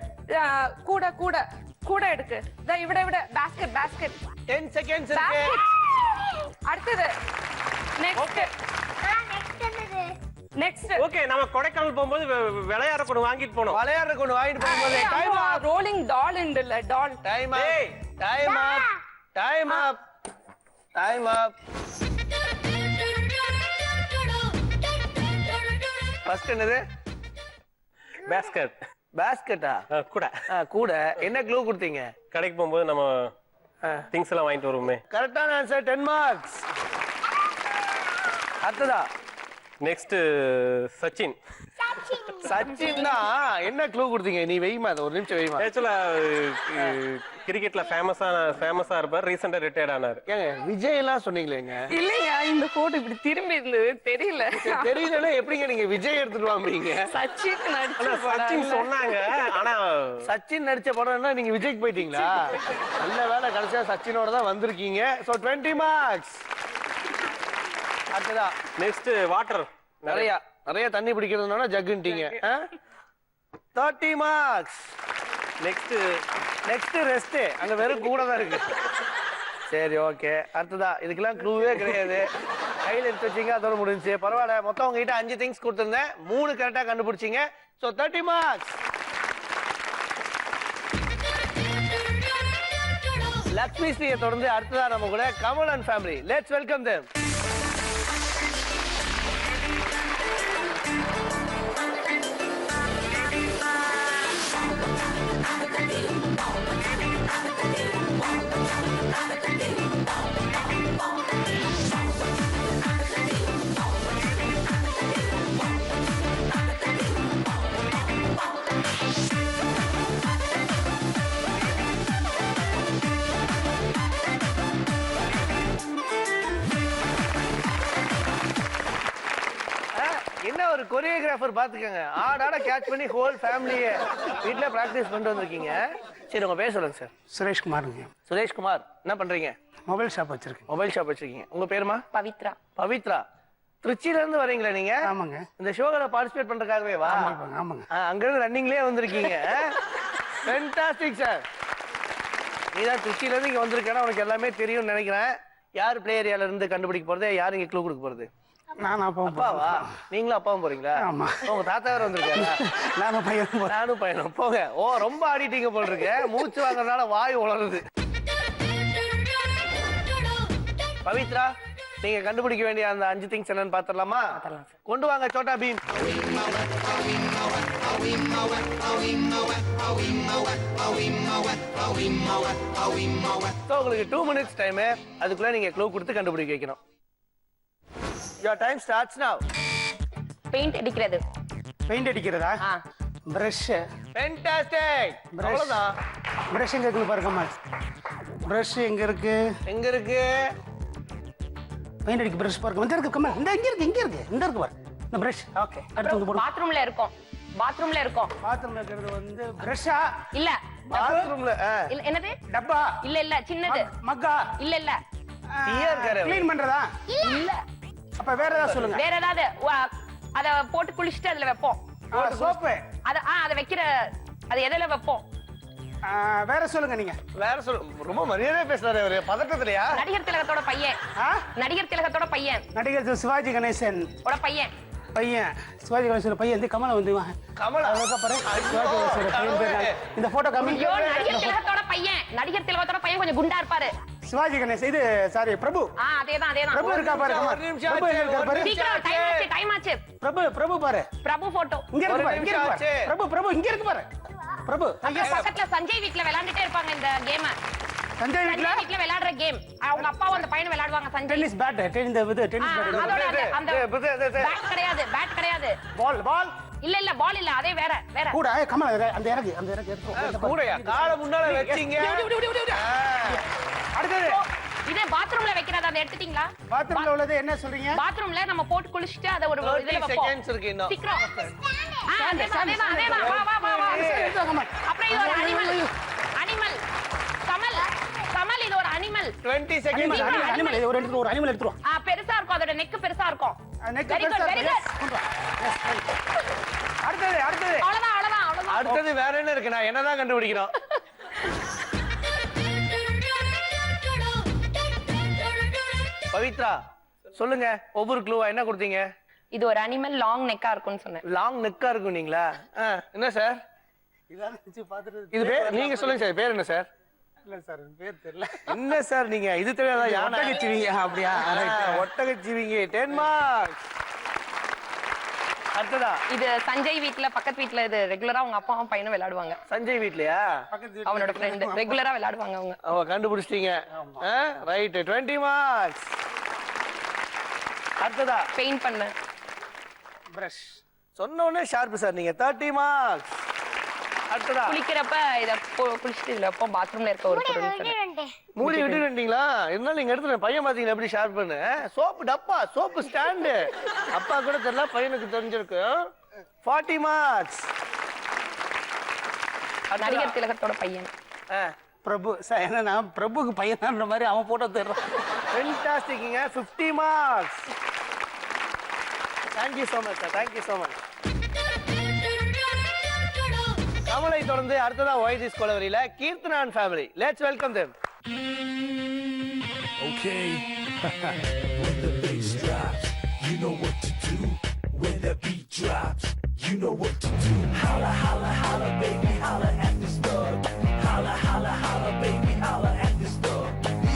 கூட எடுக்கு இவிட பாஸ்கெட் 10 செகண்ட்ஸ் இருக்கு. அடுத்தது நெக்ஸ்ட் ஓகே நம்ம கொடைக்கானல் போகும்போது விளையாட கொண்டு வாங்கிட்டு போனோம். விளையாடுற கொண்டு வாங்கிட்டு போகும்போது டைம் ஆப். ரோலிங் டால் இல்ல டால் டைம் ஆப். ஃபர்ஸ்ட் என்னது? பாஸ்கெட்டா? கூட. என்ன க்ளூ கொடுத்தீங்க? கடைக்கு போகும்போது நம்ம திங்ஸ் எல்லாம் வாங்கிட்டு வருவோமே. கரெக்டான ஆன்சர் 10 மார்க்ஸ். அடுத்ததா நெக்ஸ்ட் சச்சின் தான். என்ன க்ளூ கொடுத்தீங்க? நீ வெய்மா, ஒரு நிமிஷம் வெய்மா. ஆக்சுவலா கிரிக்கெட்ல ஃபேமஸா இருப்பார், ரீசெண்டா ரிட்டையர்ட் ஆனாரு. ஏங்க விஜய் எல்லாம் சொன்னீங்களேங்க. இல்லையா இந்த போட்டோ இப்படி திரும்பி இருந்தது தெரியல. தெரியல எப்படிங்க நீங்க விஜய் எடுத்துட்டு வாங்குறீங்க? சச்சின் சொன்னாங்க. ஆனா சச்சின் நடிச்ச படம்னா நீங்க விஜய்க்கு போயிட்டீங்களா? நல்ல வேலை கடைசியா சச்சினோட தான் வந்திருக்கீங்க. So 20 marks. அடுத்ததா நெக்ஸ்ட் வாட்டர். நிறைய தண்ணி பிடிக்கிறதுனால ஜக்குன்ட்டீங்க. 30 மார்க்ஸ். Next rest. அங்க வெறும் கூட தான் இருக்கு. சரி ஓகே. அடுத்ததா இதுக்கெல்லாம் க்ளூவே கிடையாது, கையில எடுத்து வச்சீங்க, அதோட முடிஞ்சு. பரவாயில்ல, மொத்தம் உங்ககிட்ட 5 திங்ஸ் கொடுத்துருந்தேன், 3 கரெக்டா கண்டுபிடிச்சீங்க. So 30 marks. லக்ஷ்மி ஸ்ரீயை தொடர்ந்து அடுத்ததா நம்ம கூட Kamal and family. Let's welcome them. என்ன ஒரு கொரியோகிராஃபர் பாத்துக்கங்க. ஆடாட கேட்ச் பண்ணி ஹோல் ஃபேமிலியை வீட்ல பிராக்டிஸ் பண்ணிட்டு வந்திருக்கீங்க. சரி உங்க பேர் சொல்லுங்க சார். சுரேஷ்குமாருங்க. சுரேஷ்குமார், என்ன பண்றீங்க? மொபைல் ஷாப் வச்சிருக்கேன். மொபைல் ஷாப் வச்சிருக்கீங்க. உங்க பேருமா? பவித்ரா. திருச்சியில இருந்து வரீங்களா நீங்க? ஆமாங்க. இந்த ஷோல பார்ட்டிசிபேட் பண்றதுக்காகவே வா? ஆமாங்க. அங்க இருந்து ரன்னிங்லயே வந்திருக்கீங்க. Fantastic sir. நீதான் திருச்சியில இருந்து இங்க வந்திருக்கேன்னா உனக்கு எல்லாமே தெரியும்னு நினைக்கிறேன். யார் பிளே ஏரியால இருந்து கண்டுபிடிக்க போறது, யார் இங்க க்ளூ கொடுக்க போறது? அப்பாவா? நீங்களும் அப்பாவும் போறீங்களா? ஆமா. உங்க தாத்தா வேற வந்திருக்காரா? நானும் பையனும் போங்க. ஓ ரொம்ப ஆடிட்டீங்க போல் இருக்கு. மூச்சு வாங்குறதுனால வாய் உளருது. பவித்ரா, நீங்க கண்டுபிடிக்க வேண்டிய அந்த 5 திங்ஸ் என்னன்னு பாத்துடலாமா? கொண்டு வாங்க சோட்டா பீம். உங்களுக்கு 2 minutes டைம். அதுக்குள்ள நீங்க க்ளூ கொடுத்து கண்டுபிடிக்க வைக்கணும். Your time starts now. Paint அடிக்கிறதா? பிரஷ். Fantastic. அவ்வளவுதான். பிரஷ் எங்க இருக்கு பாருங்கம்மா. பிரஷ் எங்க இருக்கு? பெயிண்ட் அடிக்க பிரஷ் பாருங்க. வந்து இருக்கு கம்மா. இங்க இருக்கு பாரு. இந்த பிரஷ். ஓகே. அடுத்து போடு. பாத்ரூம்ல இருக்கும். பாத்ரூம்ல இருக்கிறது வந்து பிரஷா? இல்ல. பாத்ரூம்ல இல்ல. என்னது? டப்பா? இல்ல சின்னது. மக்கா? இல்ல. டியர் கரே. க்ளீன் பண்றதா? இல்ல. அப்ப வேற ஏதாவது சொல்லுங்க. வேற ஏதாவது அத போட்டு குளிச்சிட்டு அதுல வைப்போம். சோப்பு? அத வைக்கிற அது எதுல வைப்போம்? வேற சொல்லுங்க நீங்க. வேற சொல்லு. ரொம்ப மரியாதையா பேசுறாரு அவரு. பதட்டத்திலயா? நடிகர் திலகத்தோட பையன். நடிகர் திலகத்தோட பையன். நடிகர் சிவாஜி கணேசன் ஓட பையன். சிவாஜி கணேசன் பையன் வந்து கமலா வந்து கமலா. சிவாஜி கணேசன் பையன் பேர் இந்த போட்டோ கம்மி. ஐயோ, நடிகர் திலகத்தோட பையன். நடிகர் திலகத்தோட பையன் கொஞ்சம் குண்டா இருப்பாரு. சிவாஜி கணேசன் இது சாரி பிரபு. அதேதான். பிரபு இருக்கா பாரு. ஒரு நிமிஷம் பிரபு ஆச்சு, இருக்கா ஒரு பாரு. சீக்கிரம் டைம் ஆச்சு. பிரபு பாரு. பிரபு போட்டோ. இங்க இருக்கு ஒரு பாரு. இங்க இருக்கு நிமிஷம் பாரு. பிரபு இங்க இருக்கு பாரு. பிரபு அப்புறம் பக்கத்துல சஞ்சய் வீட்ல விளையாண்டுட்டே இருப்பாங்க இந்த கேம். சஞ்சய் வீட்ல விளையாடுற கேம். அவங்க அப்பாவும் அந்த பையனும் விளையாடுவாங்க. சஞ்சய் டென்னிஸ் பேட் டென்னிஸ் அதோட பேட் அந்த பேட் கிடையாது. பால் இல்ல பால் இல்ல, அதே வேற. கூட கமலா அந்த இறகு எடுத்து கூடையா? காலை முன்னால வச்சீங்க. அடுத்தது இதே பாத்ரூம்ல வைக்கிறது, அதை எடுத்துட்டீங்களா? பாத்ரூம்ல உள்ளது என்ன சொல்றீங்க? பாத்ரூம்ல நம்ம போட்டு குளிச்சிட்டு அதை ஒரு இதுல 30 வைப்போம். செகண்ட்ஸ் இருக்கு இன்னும். சீக்கிரம். அதேதான். வா. அப்புறம் இது ஒரு அனிமல். கமல் இது ஒரு அனிமல். 20 செகண்ட்ஸ். அனிமல் ஒரு அனிமல் எடுத்துறோம். பெருசா இருக்கும், அதோட நெக் பெருசா இருக்கும். Neck Very good, very good. அடுத்தது அவ்வளவுதான். அடுத்தது வேற என்ன இருக்கு? நான் என்னதான் கண்டுபிடிக்கிறோம். பவித்ரா சொல்லுங்க, ஒவ்வொரு க்ளூவா என்ன கொடுத்தீங்க? இது ஒரு அனிமல், லாங் நெக்கா இருக்கும்னு சொன்னேன். லாங் நெக்கா இருக்கும் நீங்களா? என்ன சார் இது பேர்? நீங்க சொல்லுங்க சார், பேர் என்ன சார்? இல்ல சார் பேர் தெரியல. என்ன சார் நீங்க இது தெரியாதா? ஒட்டகச்சிவிங்க. அப்படியா? ஒட்டகச்சிவிங்க. 10 மார்க்ஸ். அடுத்ததா இது சஞ்சய் வீட்ல, பக்கத்து வீட்ல இது ரெகுலரா அவங்க அப்பாவும் பையனும் விளையாடுவாங்க. சஞ்சய் வீட்லயா? அவனோட ஃப்ரெண்ட் ரெகுலரா விளையாடுவாங்க அவங்க. கண்டுபிடிச்சிட்டீங்க. ரைட். 20 மார்க்ஸ். அடுத்ததா பெயிண்ட் பண்ண பிரஷ் சொன்ன உடனே ஷார்ப் சார் நீங்க. 30 மார்க்ஸ். அடுத்ததா குளிக்கிறப்ப இத குளிச்சிட்டு இதுல வைப்போம். பாத்ரூம்ல இருக்க ஒரு பொருள். மூடி விட்டுட்டீங்களா? இருந்தாலும் நீங்க எடுத்துட்டு பையன் பாத்தீங்களா எப்படி ஷார்ப் பண்ணு? சோப்பு டப்பா, சோப்பு ஸ்டாண்டு. அப்பா கூட தெரியல, பையனுக்கு தெரிஞ்சிருக்கு. 40 மார்க்ஸ். நடிகர் திலகத்தோட பையன். பிரபு சார். என்னன்னா பிரபுக்கு பையன் மாதிரி அவன் போட்டோ தர்றான். ஃபென்டாஸ்டிக்ங்க. 50 marks. Thank you so much sir. Thank you so much. கமலை தொடர்ந்து அடுத்ததா ஒய் திஸ் கொலவரியில கீர்த்தனான் family. Let's welcome them. Okay. When the bass drops, you know what to do. When the beat drops, you know what to do. Holla, holla, holla, baby, holla at this thug. Holla, holla, holla, baby, holla at this thug.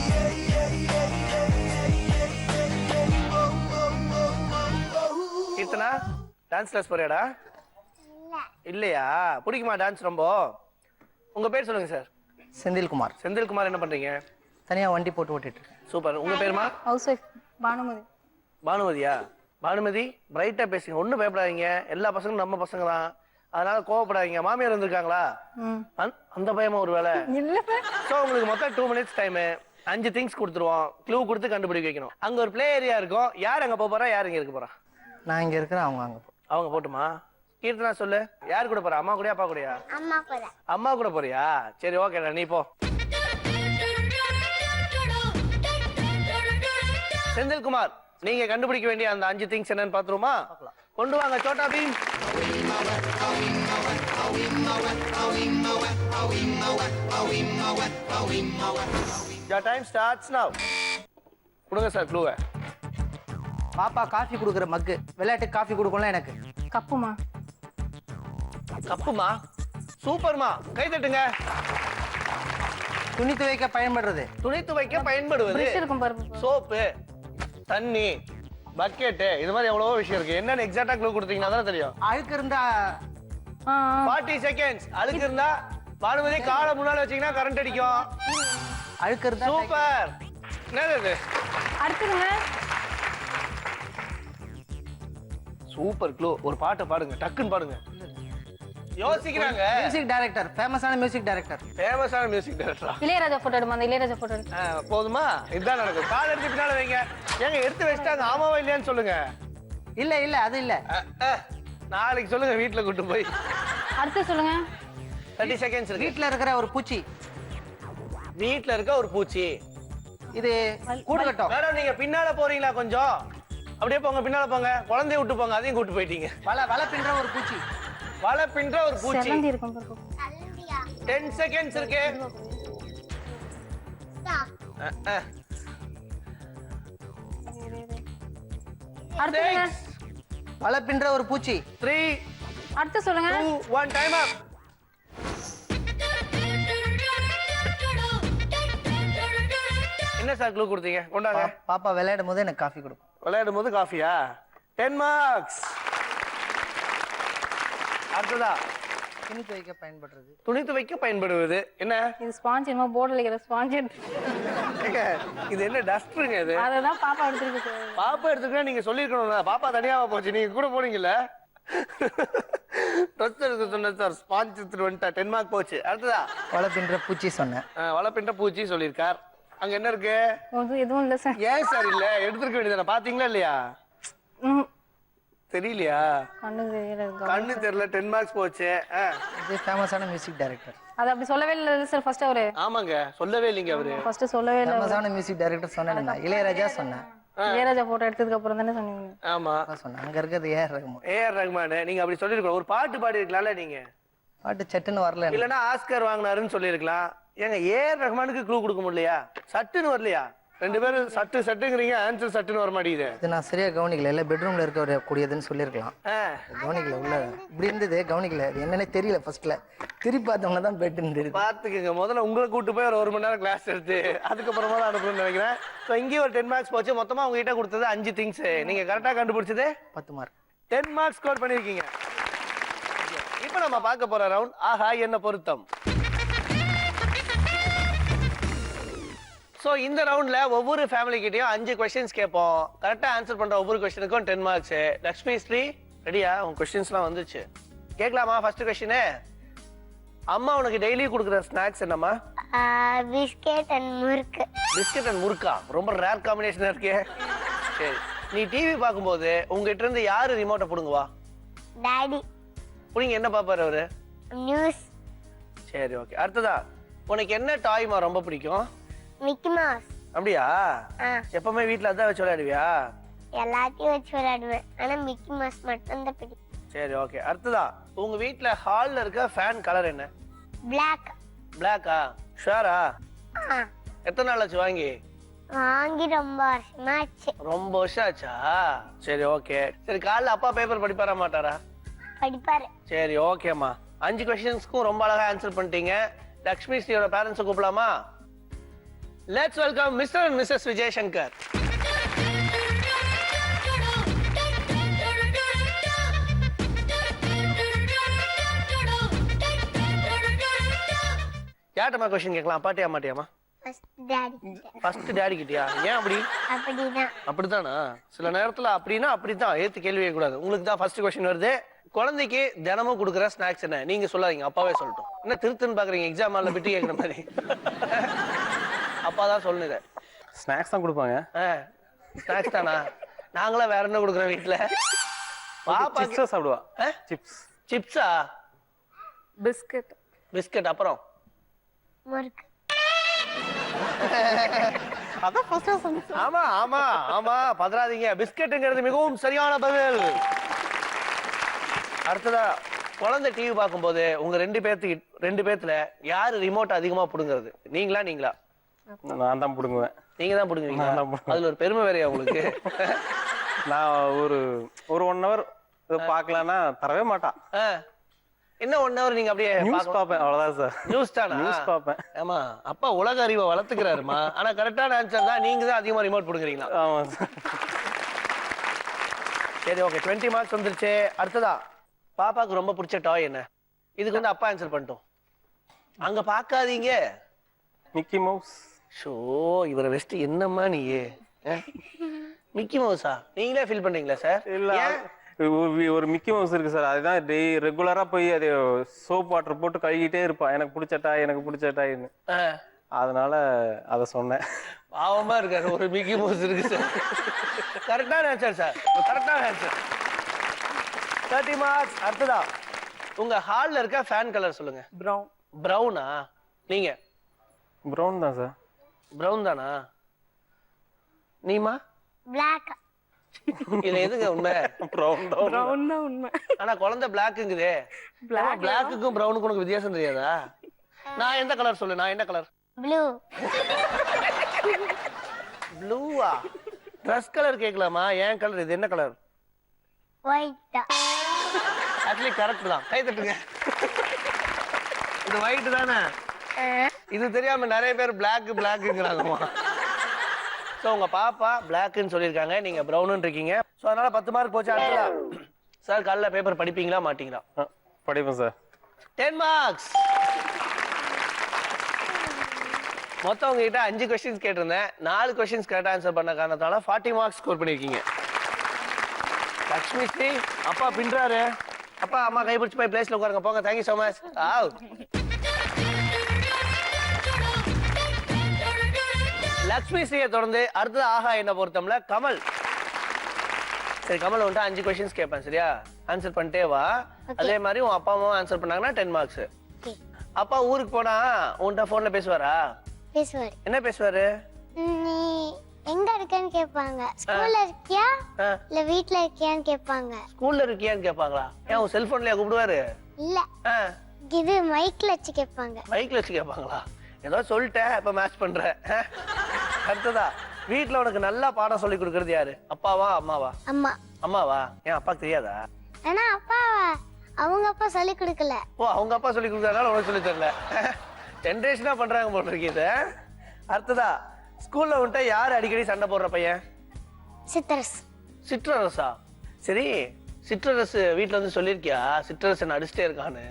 Yeah, yeah, yeah, yeah, yeah, yeah, yeah, yeah. Whoa, whoa, whoa, whoa, whoa. Keerthana, dance class போறியாடா? இல்லையா? பிடிக்குமா dance ரொம்ப? உங்க பேர் சொல்லுங்க sir. Senthilkumar. Senthilkumar என்ன பண்றீங்க? தனியா வண்டி போட்டு ஓட்டிட்டு இருக்கேன். சூப்பர். உங்க பேருமா? House wife Bhanumathi. பானுமதியா? பானுமதி பிரைட்டா பேசுங்க, ஒண்ணும் பயப்படாதீங்க. எல்லா பசங்களும் நம்ம பசங்க தான், அதனால கோவப்படாதீங்க. மாமியார் வந்திருக்காங்களா? அந்த பயமா ஒரு வேலை? சோ உங்களுக்கு மொத்தம் 2 minutes டைம். 5 திங்ஸ் கொடுத்துருவோம். க்ளூ கொடுத்து கண்டுபிடிக்க வைக்கணும். அங்க ஒரு பிளே ஏரியா இருக்கும். யார் அங்க போறா, யார் இங்க இருக்க போறா? நான் இங்க இருக்கிறேன், அவங்க அங்க. அவங்க போட்டுமா? கீர்த்தனா சொல்லு, யார் கூட போற? அம்மா கூடயா, அப்பா கூடயா? அம்மா கூட போறியா? சரி ஓகே, நீ போ. செந்தில்குமார், நீங்க கண்டுபிடிக்க வேண்டிய அந்த 5 திங்ஸ் என்னன்னு பாத்துருமா? கொண்டு வாங்க Chhota Bheem. Your time starts now. கொடுங்க சார் க்ளூவை. பாப்பா காஃபி குடுக்குற மக்கு. விளையாட்டு காஃபி குடுக்கணும் எனக்கு. கப்புமா. கப்புமா? சூப்பர்மா, கை தட்டுங்க. துணி துவைக்க பயன்படுறது. துணி துவைக்க பயன்படுவது. சோப்பு, தண்ணி, பக்கெட், இது மாதிரி எவ்வளவோ விஷயம் இருக்கு. என்னன்னு எக்ஸாக்ட்டா க்ளூ கொடுத்தீங்கன்னா தானே தெரியும். அழுக்கு இருந்தா 40 செகண்ட்ஸ். அழுக்கு இருந்தா பானுமதி காலை முன்னால வச்சீங்கன்னா கரண்ட் அடிக்கும். அழுக்கு இருந்தா சூப்பர். என்னது இது? அடுத்துங்க. Super clue. ஒரு பாட்டை பாடுங்க, டக்குன்னு பாடுங்க. யோசிக்கிறாங்க. மியூசிக் டைரக்டர், ஃபேமஸான மியூசிக் டைரக்டர். ஃபேமஸான மியூசிக் டைரக்டரா? இளையராஜா போட்டோ எடுமா, அந்த இளையராஜா போட்டோ எடு. போதுமா? இதுதான் நடக்கும். கால் எடுத்து பின்னால வைங்க. ஏங்க எடுத்து வச்சிட்டாங்க, ஆமாவா இல்லையான்னு சொல்லுங்க. இல்ல இல்ல அது இல்ல. நாளைக்கு சொல்லுங்க வீட்ல கூட்டு போய். அடுத்து சொல்லுங்க. 30 செகண்ட்ஸ் இருக்கு. வீட்ல இருக்கிற ஒரு பூச்சி. வீட்ல இருக்க ஒரு பூச்சி. இது கூடு கட்டும். மேடம் நீங்க பின்னால போறீங்களா கொஞ்சம்? அப்படியே போங்க, பின்னால போங்க. குழந்தைய விட்டு போங்க, அதையும் கூட்டு போயிட்டீங்க. வலை பின்ற ஒரு பூச்சி. வலை பின்ற ஒரு பூச்சி. செவந்தி இருக்கும் பாருங்க. 10 செகண்ட்ஸ் இருக்கு. அடுத்து வலை பின்ற ஒரு பூச்சி. 3 அடுத்து சொல்லுங்க. 2 1 டைம் அப். என்ன சார் க்ளூ கொடுத்தீங்க? கொண்டாங்க. பாப்பா விளையாடும் போது எனக்கு காஃபி கொடுக்கும். விளையாடும் போது காஃபியா? 10 மார்க்ஸ். அடுத்ததா துணி துவைக்க பயன்படுறது. துணி துவைக்க பயன்படுவது என்ன? இது ஸ்பாஞ்ச் என்னமோ போர்டில் இருக்கிற ஸ்பாஞ்ச். ஏங்க, இது என்ன டஸ்ட்ருங்க இது? அததான் பாப்பா எடுத்துருக்கு சார். பாப்பா எடுத்துக்கிட்டா நீங்க சொல்லிருக்கணும்ல. பாப்பா தனியாவா போச்சு, நீங்க கூட போனீங்கல்ல. ட்ரெஸ் எடுக்க சொன்னேன் சார், ஸ்பாஞ்ச் எடுத்துட்டு வந்துட்டா. 10 மார்க் போச்சு. அடுத்ததா வலை பின்ற பூச்சி சொன்னேன். வளப்பின்ற பூச்சி சொல்லியிருக்கார். அங்க என்ன இருக்கு? எதுவும் இல்ல சார். ஏன் சார் இல்ல? எடுத்துருக்க வேண்டியதானே. பாத்தீங்களா இல்லையா? தெரியலையா? கண்ணு தெரியல. கண்ணு தெரியல. 10 மார்க்ஸ் போச்சு. இது ஃபேமஸான மியூசிக் டைரக்டர். அது அப்படி சொல்லவே இல்லை சார் ஃபர்ஸ்ட் அவரு. ஆமாங்க, சொல்லவே இல்லைங்க அவரு. ஃபர்ஸ்ட் சொல்லவே இல்லை. ஃபேமஸான மியூசிக் டைரக்டர் சொன்னேன். இளையராஜா சொன்னேன். இளையராஜா போட்டோ எடுத்ததுக்கு அப்புறம் தானே சொன்னீங்க. ஆமா சொன்னேன். அங்க இருக்கிறது ஏஆர் ரஹ்மான். ஏஆர் ரஹ்மான். நீங்க அப்படி சொல்லிருக்கணும். ஒரு பாட்டு பாடி இருக்கலாம்ல நீங்க. பாட்டு சட்டுன்னு வரல. இல்லன்னா ஆஸ்கர் வாங்கினாருன்னு சொல்லிருக்கலாம். ஏங்க ஏஆர் ரஹ்மானுக்கு க்ளூ கொடுக்க முடியலையா? சட்டுன்னு வரலையா? ரெண்டு பேரும் சட்டு சட்டுங்கிறீங்க, ஆன்சர் சட்டுன்னு வர மாட்டேங்குது. இது நான் சரியா கவனிக்கல. இல்ல பெட்ரூம்ல இருக்க கூடியதுன்னு சொல்லிருக்கலாம். கவனிக்கல. உள்ள இப்படி இருந்தது கவனிக்கல. அது என்னன்னே தெரியல. ஃபர்ஸ்ட்ல திருப்பி பார்த்தோம்னா தான் பெட்னு தெரியுது. பாத்துக்கங்க, முதல்ல உங்களை கூட்டு போய் ஒரு மணி நேரம் கிளாஸ் எடுத்து அதுக்கப்புறமா தான் அனுப்பணும்னு நினைக்கிறேன். ஸோ இங்கேயும் ஒரு 10 மார்க்ஸ் போச்சு. மொத்தமா உங்ககிட்ட கொடுத்தது 5 திங்ஸ். நீங்க கரெக்டா கண்டுபிடிச்சது 10 மார்க். 10 மார்க்ஸ் ஸ்கோர் பண்ணிருக்கீங்க. இப்போ நம்ம பார்க்க போற ரவுண்ட் ஆஹா என்ன பொருத்தம். ஸோ இந்த ரவுண்ட்ல ஒவ்வொரு ஃபேமிலி கிட்டையும் 5 கொஸ்டின்ஸ் கேட்போம். கரெக்டா ஆன்சர் பண்ற ஒவ்வொரு கொஸ்டினுக்கும் 10 மார்க்ஸ். லக்ஷ்மி ஸ்ரீ ரெடியா? உங்க கொஸ்டின்ஸ்லாம் வந்துச்சு. கேட்கலாமா? First question. அம்மா உனக்கு டெய்லி கொடுக்குற ஸ்நாக்ஸ் என்னம்மா? Biscuit and murukku. Biscuit and முறுக்கா? ரொம்ப ரேர் காம்பினேஷனா இருக்கே. சரி, நீ டிவி பார்க்கும்போது உங்ககிட்ட இருந்து யாரு ரிமோட்டை புடுங்குவா? டாடி. புடிங்க. என்ன பாப்பாரு அவரு? நியூஸ். சரி, ஓகே. அடுத்ததா உனக்கு என்ன டாய்மா ரொம்ப பிடிக்கும்? Mickey mouse. அப்படியா? எப்பவுமே வீட்ல அதான் வச்சு விளையாடுவியா? எல்லாத்தையும் வச்சு விளையாடுவேன். ஆனா மிக்கி மவுஸ் மட்டும் தான் பிடிக்கும். சரி, ஓகே. அடுத்ததா உங்க வீட்ல ஹால்ல இருக்க ஃபேன் கலர் என்ன? பிளாக். பிளாக்கா? ஷூரா? எத்தனை நாள் ஆச்சு வாங்கி? வாங்கி ரொம்ப வருஷமா ஆச்சு. ரொம்ப வருஷம் ஆச்சா? சரி, ஓகே. சரி, காலைல அப்பா பேப்பர் படிப்பாரா மாட்டாரா? படிப்பாரு. சரி, ஓகேம்மா. 5 கொஸ்டின்ஸ்க்கும் ரொம்ப அழகா ஆன்சர் பண்ணிட்டீங்க. லக்ஷ்மி ஸ்ரீயோட பேரண்ட்ஸை கூப்பிடலாமா? Let's welcome mister and missus Vijay Shankar. யார்ட்டமா கொஸ்டின் கேட்கலாம்? அப்பாட்டியா மாட்டியாமா? ஃபர்ஸ்ட் டாடி கிட்டியா? ஏன் அப்படி? அப்படித்தானா? சில நேரத்துல அப்படின்னா அப்படித்தான். ஏத்து கேள்வி கேட்க கூடாது. உங்களுக்கு தான் ஃபர்ஸ்ட் கொஸ்டின் வருது. குழந்தைக்கு தினமும் கொடுக்குற ஸ்நாக்ஸ் என்ன? நீங்க சொல்லாதீங்க, அப்பாவே சொல்லட்டும். என்ன திருத்துன்னு பாக்குறீங்க? எக்ஸாம் ஹால்ல விட்டு கேட்குற மாதிரி. அப்பா தான் சொல்லுங்க. ஸ்நாக்ஸ் தான் கொடுப்பாங்க. ஸ்நாக்ஸ் தானா? நாங்களா வேற என்ன கொடுக்குறோம் வீட்டுல? பாப்பா சிப்ஸ் சாப்பிடுவா. சிப்ஸ். சிப்ஸா? பிஸ்கட். பிஸ்கட். அப்புறம் முறுக்கு. அதான் ஃபர்ஸ்ட் சொன்னேன். ஆமா ஆமா ஆமா, பதறாதீங்க. பிஸ்கெட்டுங்கிறது மிகவும் சரியான பதில். அடுத்ததா குழந்தை டிவி பார்க்கும்போது உங்க ரெண்டு பேத்துல யாரு ரிமோட் அதிகமா புடுங்கிறது? நீங்களா? நான் தான் புடுங்குவேன். நீங்க தான் புடுங்குவீங்க. அதுல ஒரு பெருமை வேறையா உங்களுக்கு? நான் ஒரு 1 hour பாக்கலாம்னா தரவே மாட்டான். என்ன 1 hour நீங்க அப்படியே நியூஸ் பாப்பேன், அவ்வளவுதான் சார். நியூஸ் தானா? நியூஸ் பாப்பேன். ஆமா, அப்பா உலக அறிவை வளர்த்துக்கிறாருமா. ஆனா கரெக்டான ஆன்சர் தான். நீங்க தான் அதிகமா ரிமோட் புடுங்குறீங்களா? ஆமா சார். சரி, ஓகே. 20 மார்க்ஸ் வந்துருச்சு. அடுத்ததா பாப்பாக்கு ரொம்ப பிடிச்ச டாய் என்ன? இதுக்கு வந்து அப்பா ஆன்சர் பண்ணிட்டோம். அங்க பாக்காதீங்க. Mickey Mouse. ஷோ, இவரை வெஸ்ட் என்னம்மா நீ? மிக்கி மவுஸா? நீங்களே ஃபீல் பண்றீங்களா சார்? இல்ல, ஒரு மிக்கி மவுஸ் இருக்கு சார். அதுதான் ரெகுலரா போய் அது சோப் வாட்டர் போட்டு கழுகிட்டே இருப்பா. எனக்கு பிடிச்ச டாய்ன்னு. அதனால அத சொன்னேன். பாவமா இருக்காரு. ஒரு மிக்கி மவுஸ் இருக்கு சார். கரெக்டான ஆன்சர் சார். கரெக்டான ஆன்சர். 30 மார்க்ஸ். அடுத்ததா உங்க ஹால்ல இருக்க ஃபேன் கலர் சொல்லுங்க. பிரவுன். பிரவுனா? நீங்க? பிரவுன் தான் சார். பிரவுன் தானா? நீமா? பிளாக். இது எதுங்க உண்மை? பிரவுன் தான் உண்மை. ஆனா குழந்தை பிளாக்குங்குதே. பிளாக்குக்கும் பிரவுனுக்கும் உனக்கு வித்தியாசம் தெரியாதா? நான் எந்த கலர் சொல்லு, நான் என்ன கலர்? ப்ளூ. ப்ளூவா? ட்ரெஸ் கலர் கேட்கலாமா? ஏன் கலர் இது என்ன கலர்? ஒயிட். ஆக்சுவலி கரெக்ட் தான், கை தட்டுங்க. இது ஒயிட் தானே? இது தெரியாம நிறைய பேர் பிளாக்குங்கிறாங்கம்மா. ஸோ உங்க பாப்பா பிளாக்னு சொல்லியிருக்காங்க, நீங்க ப்ரௌன் இருக்கீங்க. ஸோ அதனால 10 மார்க் போச்சு. அடுத்ததா சார் காலைல பேப்பர் படிப்பீங்களா மாட்டீங்களா? படிப்பேன் சார். 10 மார்க்ஸ். மொத்தம் உங்ககிட்ட 5 கொஸ்டின்ஸ் கேட்டிருந்தேன். 4 கொஸ்டின்ஸ் கரெக்டாக ஆன்சர் பண்ண காரணத்தால 40 மார்க்ஸ் ஸ்கோர் பண்ணியிருக்கீங்க. லக்ஷ்மி ஸ்ரீ அப்பா பின்றாரு. அப்பா அம்மா கைப்பிடிச்சு போய் பிளேஸ்ல உட்காருங்க போங்க. Thank you so much. லக்ஷ்மி ஸ்ரீயை தொடர்ந்து அடுத்தது ஆஹா என்ன பொறுத்தம்ல கமல். சரி கமல் வந்துட்டு 5 கொஸ்டின்ஸ் கேட்பேன், சரியா? ஆன்சர் பண்ணிட்டே வா. அதே மாதிரி உன் அப்பா அம்மாவும் ஆன்சர் பண்ணாங்கன்னா 10 மார்க்ஸ். அப்பா ஊருக்கு போனா உன்கிட்ட போன்ல பேசுவாரா? பேசுவாரு. என்ன பேசுவாரு? நீ எங்க இருக்கேன்னு கேட்பாங்க. ஸ்கூல்ல இருக்கியா இல்ல வீட்ல இருக்கியான்னு கேட்பாங்க. ஸ்கூல்ல இருக்கியான்னு கேட்பாங்களா? ஏன் உன் செல்போன்லயா கூப்பிடுவாரு? இல்ல, இது மைக்ல வச்சு கேட்பாங்க. மைக்ல வச்சு கேட்பாங்களா? ஏதோ சொல்லிட்டேன், இப்ப மேட்ச் பண்றேன். அடுத்ததா வீட்ல உனக்கு நல்லா பாடம் சொல்லி கொடுக்கறது யாரு? அப்பாவா அம்மாவா? அம்மா. அம்மாவா? ஏன் அப்பாக்கு தெரியாதா? ஆனா அப்பா அவங்க அப்பா சொல்லி கொடுக்கல. ஓ, அவங்க அப்பா சொல்லி கொடுக்கறதுனால உனக்கு சொல்லி தரல. ஜென்ரேஷனா பண்றாங்க போல இருக்கு இது. அடுத்ததா ஸ்கூல்ல வந்துட்டு யாரு அடிக்கடி சண்டை போடுற பையன்? சித்ரஸ். சிற்றரசா? சரி, சிற்றரசு வீட்டுல வந்து சொல்லிருக்கியா சிற்றரசு என்ன அடிச்சுட்டே இருக்கான்னு?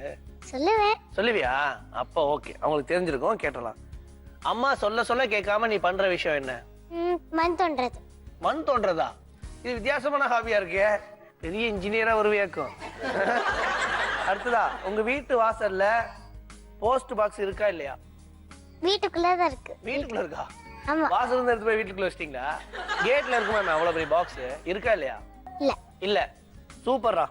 சொல்லுவேன். சொல்லுவியா? அப்ப ஓகே, அவங்களுக்கு தெரிஞ்சிருக்கும், கேட்டலாம். அம்மா சொல்ல சொல்ல கேட்காம நீ பண்ற விஷயம் என்ன? மண் தோன்றது. மண் தோன்றதா? இது வித்தியாசமான ஹாபியா இருக்கே, பெரிய இன்ஜினியரா வருவியாக்கும். அடுத்ததா உங்க வீட்டு வாசல்ல போஸ்ட் பாக்ஸ் இருக்கா இல்லையா? வீட்டுக்குள்ளதான் இருக்கு. வீட்டுக்குள்ள இருக்கா? ஆமா. வாசல் இருந்து எடுத்து போய் வீட்டுக்குள்ள வச்சிட்டீங்களா? கேட்ல இருக்குமா அவ்வளவு பெரிய பாக்ஸ்? இருக்கா இல்லையா? இல்ல. இல்ல. சூப்பர்ரா.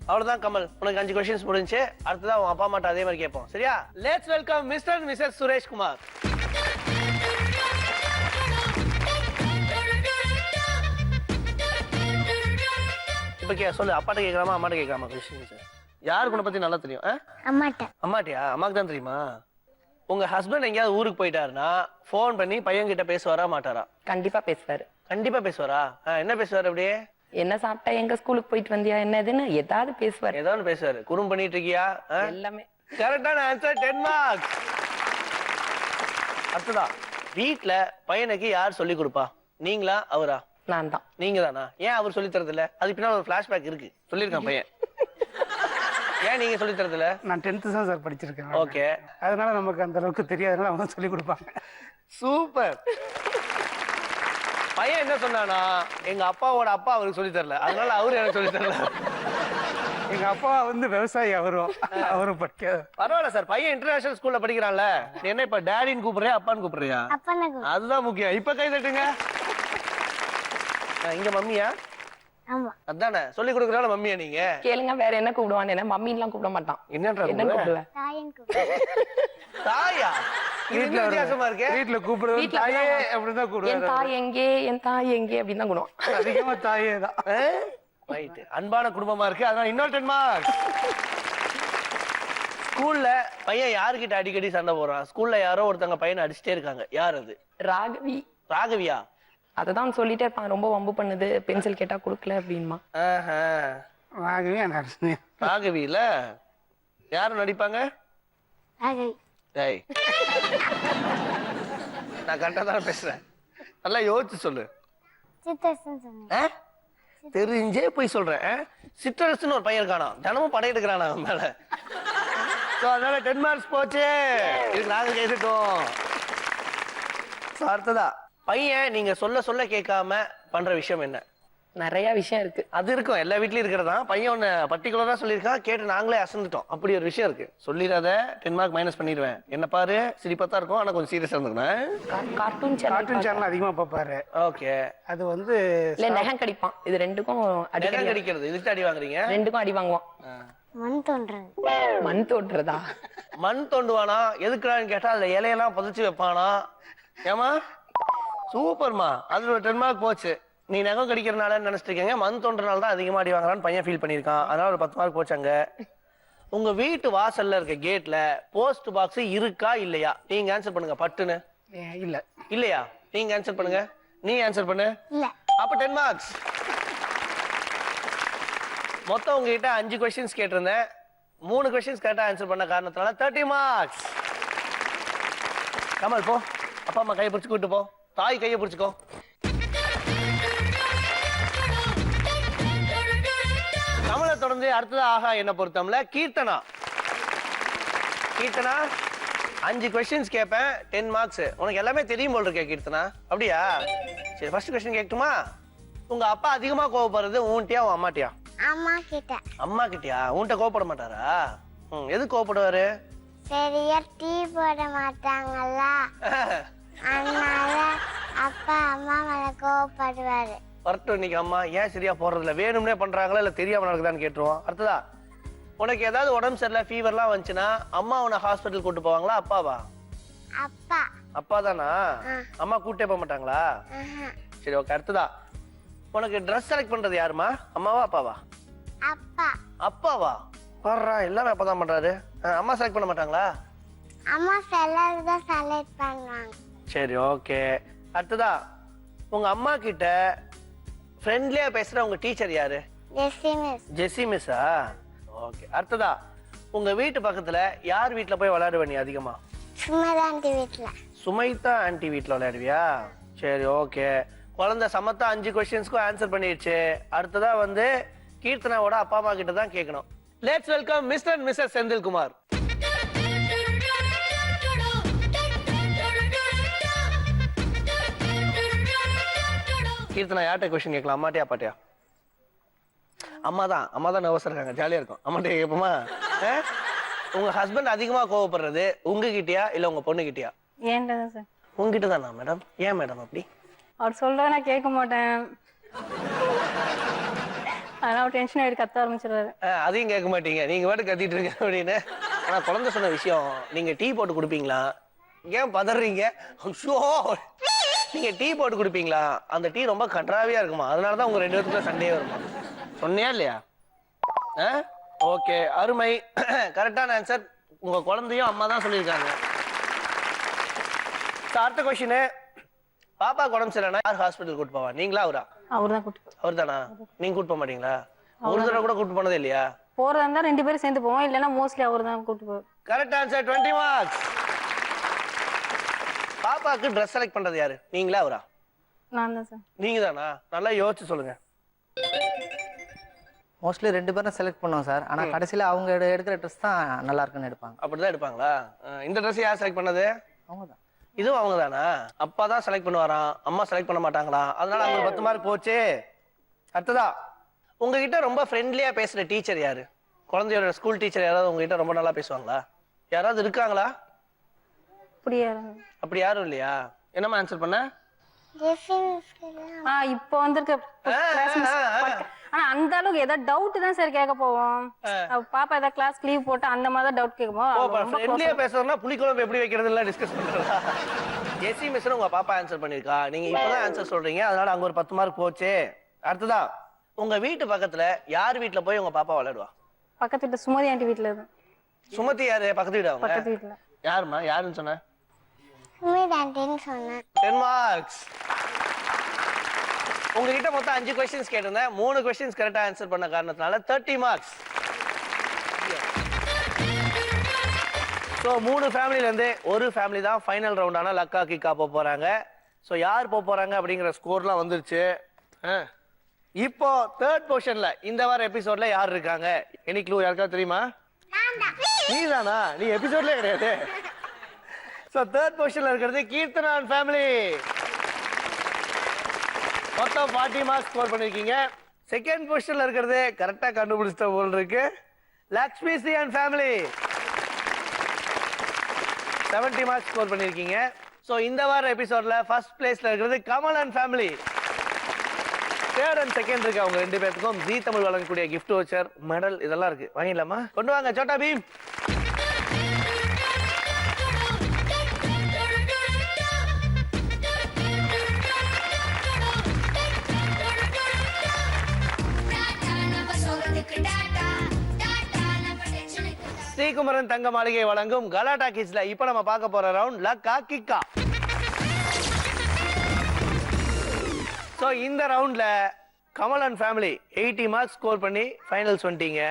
அவ்வளவுதான் கமல், உனக்கு 5 கொஸ்டின்ஸ் முடிஞ்சு. அடுத்ததா உன் அப்பா அம்மாட்ட அதே மாதிரி கேட்போம், சரியா? Let's welcome mister and missus Suresh Kumar. இப்ப சொல்லு, அப்பாட்ட கேட்கலாமா அம்மாட்ட கேட்கலாமா கொஸ்டின்ஸ்? யாருக்கு உன்னை பத்தி நல்லா தெரியும்? அம்மாட்ட. அம்மாட்டியா? அம்மாக்கு தான் தெரியுமா? உங்க ஹஸ்பண்ட் எங்கேயாவது ஊருக்கு போயிட்டாருன்னா போன் பண்ணி பையன் கிட்ட பேசுவாரா மாட்டாரா? கண்டிப்பா பேசுவாரு. கண்டிப்பா பேசுவாரா? என்ன பேசுவாரு? அப்படியே என்ன சாப்பிட்டா, எங்க ஸ்கூலுக்கு போயிட்டு வந்தியா, என்னதுன்னு ஏதாவது பேசுவாரு. ஏதாவது பேசுவாரு. குறும் பண்ணிட்டு இருக்கியா? எல்லாமே. கரெக்டான ஆன்சர், 10 மார்க்ஸ். அடுத்ததா வீட்ல பையனுக்கு யார் சொல்லி கொடுப்பா? நீங்களா அவரா? நான் தான். நீங்க தானா? ஏன் அவர் சொல்லி தரது இல்ல? அது பின்னால ஒரு பிளாஷ்பேக் இருக்கு, சொல்லிருக்கான் பையன். ஏன் நீங்க சொல்லி தரது இல்ல? நான் 10th தான் சார் படிச்சிருக்கேன். ஓகே, அதனால நமக்கு அந்த அளவுக்கு தெரியாதனால அவங்க சொல்லி கொடுப்பாங்க. சூப்பர். பையன் என்ன சொன்னானா, எங்க அப்பாவோட அப்பா அவருக்கு சொல்லி தரல, அதனால அவரு எனக்கு சொல்லி தரல. எங்க அப்பா வந்து விவசாயி, அவரும் படிக்க. பரவாயில்ல சார், பையன் இன்டர்நேஷனல் ஸ்கூல்ல படிக்கிறான்ல. நீ என்ன இப்ப டேடின்னு கூப்பிடுறியா அப்பான்னு கூப்பிடுறியா? அதுதான் முக்கியம். இப்ப கை தட்டுங்க. இங்க மம்மியா? ஆமா. அதானே சொல்லி கொடுக்கறனால மம்மியா நீங்க? கேளுங்க, வேற என்ன கூப்பிடுவான்னு. என்ன மம்மின்லாம் கூப்பிட மாட்டான். என்ன கூப்பிடுவேன்? தாயா? வீட்ல வித்தியாசமா இருக்கு. வீட்ல கூப்பிடுறது தாயே அப்படிதான் கூப்பிடுவாங்க. என் தாய் எங்கே, என் தாய் எங்கே அப்படின்னு தான் கூடுவான். அதிகமா தாயே தான். ரைட், அன்பான குடும்பமா இருக்கு. அதனால இன்னொரு 10 மார்க்ஸ். ஸ்கூல்ல பையன் யாருக்கிட்ட அடிக்கடி சண்டை போடுறான்? ஸ்கூல்ல யாரோ ஒருத்தங்க பையனை அடிச்சுட்டே இருக்காங்க. யார் அது? ராகவி. ராகவியா? அததான் சொல்லிட்டே இருப்பான், ரொம்ப வம்பு பண்ணுது, பென்சில் கேட்டா கொடுக்கல அப்படின்மா. ராகவி இல்ல, யாரும் நடிப்பாங்க? நான் கரெக்டா தானே பேசுறேன், நல்லா யோசிச்சு சொல்லு. தெரிஞ்சே போய் சொல்றேன். சிற்றரசுன்னு ஒரு பையன் இருக்கானா, தினமும் படம் எடுக்கிறானா அவன் மேல. அதனால 10 மார்க்ஸ் போச்சு. இதுக்கு நாங்க கேட்டுட்டோம். அடுத்ததா பையன் நீங்க சொல்ல சொல்ல கேட்காம பண்ற விஷயம் என்ன? நிறைய விஷயம் இருக்கு. அது இருக்கும், எல்லா வீட்லயும் இருக்கிறதா. பையன் ஒன்னு பர்டிகுலரா சொல்லியிருக்கான், கேட்டு நாங்களே அசந்துட்டோம். அப்படி ஒரு விஷயம் இருக்கு. சொல்லிடாத, 10 மார்க் மைனஸ் பண்ணிடுவேன். என்ன பாரு, சிரிப்பா தான் இருக்கும், ஆனா கொஞ்சம் சீரியஸா இருந்துக்கணும். கார்ட்டூன் சேனல் அதிகமா பாப்பாரு. ஓகே, அது வந்து இல்ல நகம் கடிப்பான். இது ரெண்டுக்கும் நகம் கடிக்கிறது. இதுக்கு அடி வாங்குறீங்க? ரெண்டுக்கும் அடி வாங்குவான். மண் தோன்றது. மண் தோன்றதா? மண் தோண்டுவானா? எதுக்குறான்னு கேட்டா அதுல இலையெல்லாம் புதைச்சு வைப்பானா. ஏமா சூப்பர்மா, அதுல ஒரு 10 மார்க் போச்சு. நீ நகம் கடிக்கிறனால நினைச்சிட்டு இருக்கீங்க, மண் தோன்றனால தான் அதிகமா அடி வாங்குறான்னு பையன் ஃபீல் பண்ணியிருக்கான். அதனால ஒரு 10 மார்க் போச்சாங்க. உங்க வீட்டு வாசல்ல இருக்க கேட்ல போஸ்ட் பாக்ஸ் இருக்கா இல்லையா? நீங்க ஆன்சர் பண்ணுங்க பட்டுன்னு. இல்ல. இல்லையா? நீங்க ஆன்சர் பண்ணுங்க. நீ ஆன்சர் பண்ணு. இல்ல. அப்ப 10 மார்க்ஸ். மொத்தம் உங்ககிட்ட 5 கொஸ்டின்ஸ் கேட்டிருந்தேன். 3 கொஸ்டின்ஸ் கரெக்டா ஆன்சர் பண்ண காரணத்தினால 30 மார்க்ஸ். கமல் போ, அப்பா அம்மா கையை பிடிச்சு கூட்டு போ, தாய் கையை பிடிச்சுக்கோ. கமலை தொடர்ந்து அடுத்தது ஆகா என்ன பொறுத்தம்ல கீர்த்தனா. கீர்த்தனா 5 கொஸ்டின்ஸ் கேட்பேன், 10 மார்க்ஸ். உனக்கு எல்லாமே தெரியும் போல் இருக்கே கீர்த்தனா, அப்படியா? சரி, ஃபர்ஸ்ட் கொஸ்டின் கேட்கட்டுமா? உங்க அப்பா அதிகமா கோவப்படுறது உன்கிட்டயா உன் அம்மாட்டியா? அம்மா கிட்ட. அம்மா கிட்டயா? உன்கிட்ட கோவப்பட மாட்டாரா? எது கோவப்படுவாரு? சரியா டீ போட மாட்டாங்கல்ல, அதனால அப்பா அம்மா மேல கோவப்படுவாரு. வரட்டும், இன்னைக்கு அம்மா ஏன் சரியா போடுறதில்ல, வேணும்னே பண்றாங்களா இல்ல தெரியாம நடக்குதான்னு கேட்டுருவோம். அடுத்ததா, உனக்கு ஏதாவது உடம்பு சரியில்லை ஃபீவர்லாம் வந்துச்சுன்னா அம்மா உன்னை ஹாஸ்பிட்டல் கூட்டு போவாங்களா அப்பாவா? அப்பா. அப்பா தானா? அம்மா கூட்டே போக மாட்டாங்களா? சரி, ஓகே. அடுத்ததா, உனக்கு ட்ரெஸ் செலக்ட் பண்றது யாருமா, அம்மாவா அப்பாவா? அப்பா. அப்பாவா? பாருடா, எல்லாமே அப்பா தான் பண்றாரு. அம்மா செலக்ட் பண்ண மாட்டாங்களா? அம்மா செலக்ட் தான் செலக்ட் பண்ணுவாங்க. சரி, ஓகே. அடுத்ததா, உங்க அம்மா கிட்ட ஃப்ரெண்ட்லியா பேசுற உங்க டீச்சர் யாரு? ஜெசி மிஸ். ஜெசி மிஸ்ஸா? ஓகே. அடுத்ததா, உங்க வீட்டு பக்கத்துல யார் வீட்ல போய் விளையாடுவ நீ அதிகமா? சுமைதா ஆண்டி வீட்ல. சுமைதா ஆண்டி வீட்ல விளையாடுவியா? சரி, ஓகே. குழந்தை சமத்தா 5 கொஸ்டின்ஸ்க்கும் ஆன்சர் பண்ணிடுச்சு. அடுத்ததா வந்து கீர்த்தனாவோட அப்பா அம்மா கிட்ட தான் கேட்கணும். Let's welcome mister and missus Senthilkumar. Keerthana யார்கிட்ட கொஸ்டின் கேட்கலாம், அம்மாட்டியா அப்பாட்டியா? அம்மா தான் நர்வஸா இருக்காங்க, ஜாலியா இருக்கும். அம்மாட்டியா கேட்போமா? உங்க ஹஸ்பண்ட் அதிகமா கோவப்படுறது உங்ககிட்டயா இல்ல உங்க பொண்ணு கிட்டயா? ஏன்டா சார்? உங்ககிட்ட தானா மேடம்? ஏன் மேடம் அப்படி? அவர் சொல்றத நான் கேட்க மாட்டேன், அதனால டென்ஷன் ஆயிட்டு கத்த ஆரம்பிச்சிடுறாரு. அதையும் கேட்க மாட்டீங்க, நீங்க பாட்டு கத்திட்டு இருக்க அப்படின்னு. ஆனா குழந்தை சொன்ன விஷயம், நீங்க டீ போட்டு குடுப்பீங்களா? ஏன் பதறீங்க? நீங்க டீ போட்டு குடுப்பீங்களா? அந்த டீ ரொம்ப கன்றாவியா இருக்குமா, அதனாலதான் உங்க 2 பேருக்குள்ள சண்டையே வருமா? சொன்னியா இல்லையா? ஓகே, அருமை. கரெக்டான ஆன்சர். உங்க குழந்தையும் அம்மா தான் சொல்லியிருக்காங்க. அடுத்த கொஸ்டின், பாப்பா உடம்பு சரியில்லைனா யார் ஹாஸ்பிட்டல் கூட்டு போவா, நீங்களா அவரா? அவர் தான் கூட்டு. அவர் தானா? நீங்க கூட்டு போக மாட்டீங்களா? ஒரு தடவை கூட கூட்டு போனதே இல்லையா? போறதா இருந்தா 2 பேரும் சேர்ந்து போவோம், இல்லைன்னா மோஸ்ட்லி அவர் தான் கூட்டு போவோம். Correct answer, 20 marks. பாப்பாக்கு ட்ரெஸ் செலக்ட் பண்றது யாரு, நீங்களா அவரா? நான் தான் சார். நீங்க தானா? நல்லா யோசிச்சு சொல்லுங்க. மோஸ்ட்லி 2 பேரும் செலக்ட் பண்ணுவோம் சார். ஆனா கடைசியில அவங்க எடுக்கிற ட்ரெஸ் தான் நல்லா இருக்குன்னு எடுப்பாங்க. அப்படிதான் எடுப்பாங்களா? இந்த ட்ரெஸ் யார் செலக்ட் பண்ணது? அவங்க தான். இதுவும் அவங்க தானா? அப்பா தான் செலக்ட் பண்ணுவாராம், அம்மா செலக்ட் பண்ண மாட்டாங்களா, அதனால அவங்க 10 மார்க் போச்சு. அடுத்ததா, உங்ககிட்ட ரொம்ப ஃப்ரெண்ட்லியா பேசுற டீச்சர் யாரு? குழந்தையோட ஸ்கூல் டீச்சர் யாராவது உங்ககிட்ட ரொம்ப நல்லா பேசுவாங்களா? யாராவது இருக்காங்களா? அப்படி யாரும் இல்லையா? என்னமா ஆன்சர் பண்ண? இப்போ வந்திருக்க கிளாஸ் மிஸ். ஆனா அந்த அளவுக்கு ஏதாவது டவுட் தான் சார் கேட்க போவோம். பாப்பா ஏதாவது கிளாஸ் லீவ் போட்டு அந்த மாதிரி தான் டவுட் கேட்கும்போது ஃப்ரெண்ட்லியா பேசுறதுனா புளிக்குழம்பு எப்படி வைக்கிறது எல்லாம் டிஸ்கஸ் பண்றதா? ஜெசி மிஸ் உங்க பாப்பா ஆன்சர் பண்ணிருக்கா, நீங்க இப்பதான் ஆன்சர் சொல்றீங்க, அதனால அங்க ஒரு 10 மார்க் போச்சு. அடுத்ததா, உங்க வீட்டு பக்கத்துல யார் வீட்ல போய் உங்க பாப்பா விளையாடுவா? பக்கத்து வீட்டுல சுமதி ஆண்டி வீட்ல இருக்கு. சுமதி யாரு? பக்கத்து வீடு அவங்க? பக்கத்து வீட்ல. யாருமா? யாருன்னு சொன்ன? சுமதி ஆண்டின்னு சொன்னேன். 10 மார்க்ஸ். உங்ககிட்ட மொத்தம் 5 கொஸ்டின்ஸ் கேட்டிருந்தேன், 3 கொஸ்டின்ஸ் கரெக்டா ஆன்சர் பண்ண காரணத்தினால 30 மார்க்ஸ். ஸோ 3 ஃபேமிலில இருந்து ஒரு ஃபேமிலி தான் ஃபைனல் ரவுண்டான லக்கா கிக்கா போக போறாங்க. ஸோ யார் போக போறாங்க அப்படிங்கிற ஸ்கோர்லாம் வந்துருச்சு. இப்போ தேர்ட் பொசிஷன்ல இந்த வார எபிசோட்ல யார் இருக்காங்க? எனி க்ளூ யாருக்காவது தெரியுமா? நீ தானா? நீ எபிசோட்ல கிடையாது. ஸோ தேர்ட் பொசிஷன்ல இருக்கிறது கீர்த்தனா ஃபேமிலி. மொத்தம் 40 மார்க்ஸ் ஸ்கோர் பண்ணிருக்கீங்க. செகண்ட் பொசிஷன்ல இருக்கிறது கரெக்டா கண்டுபிடிச்ச போல் இருக்கு, Lakshmi C and family. 70 marks score பண்ணிருக்கீங்க. சோ இந்த வார எபிசோட்ல ஃபர்ஸ்ட் பிளேஸ்ல இருக்கிறது Kamal and family. Third and second இருக்கு அவங்க 2 பேருக்கும் ஜீ தமிழ் வழங்கக்கூடிய கிஃப்ட் வவுச்சர், மெடல் இதெல்லாம் இருக்கு. வாங்கிடலாமா? கொண்டு வாங்க சோட்டா பீம். ஸ்ரீகுமரன் தங்க மாளிகை வழங்கும் கலாட்டா கிட்ஸ்ல இப்ப நம்ம பார்க்க போற ரவுண்ட் லக்கா கிக்கா. சோ இந்த ரவுண்ட்ல Kamal and family 80 marks score பண்ணி ஃபைனல்ஸ் வந்துட்டீங்க.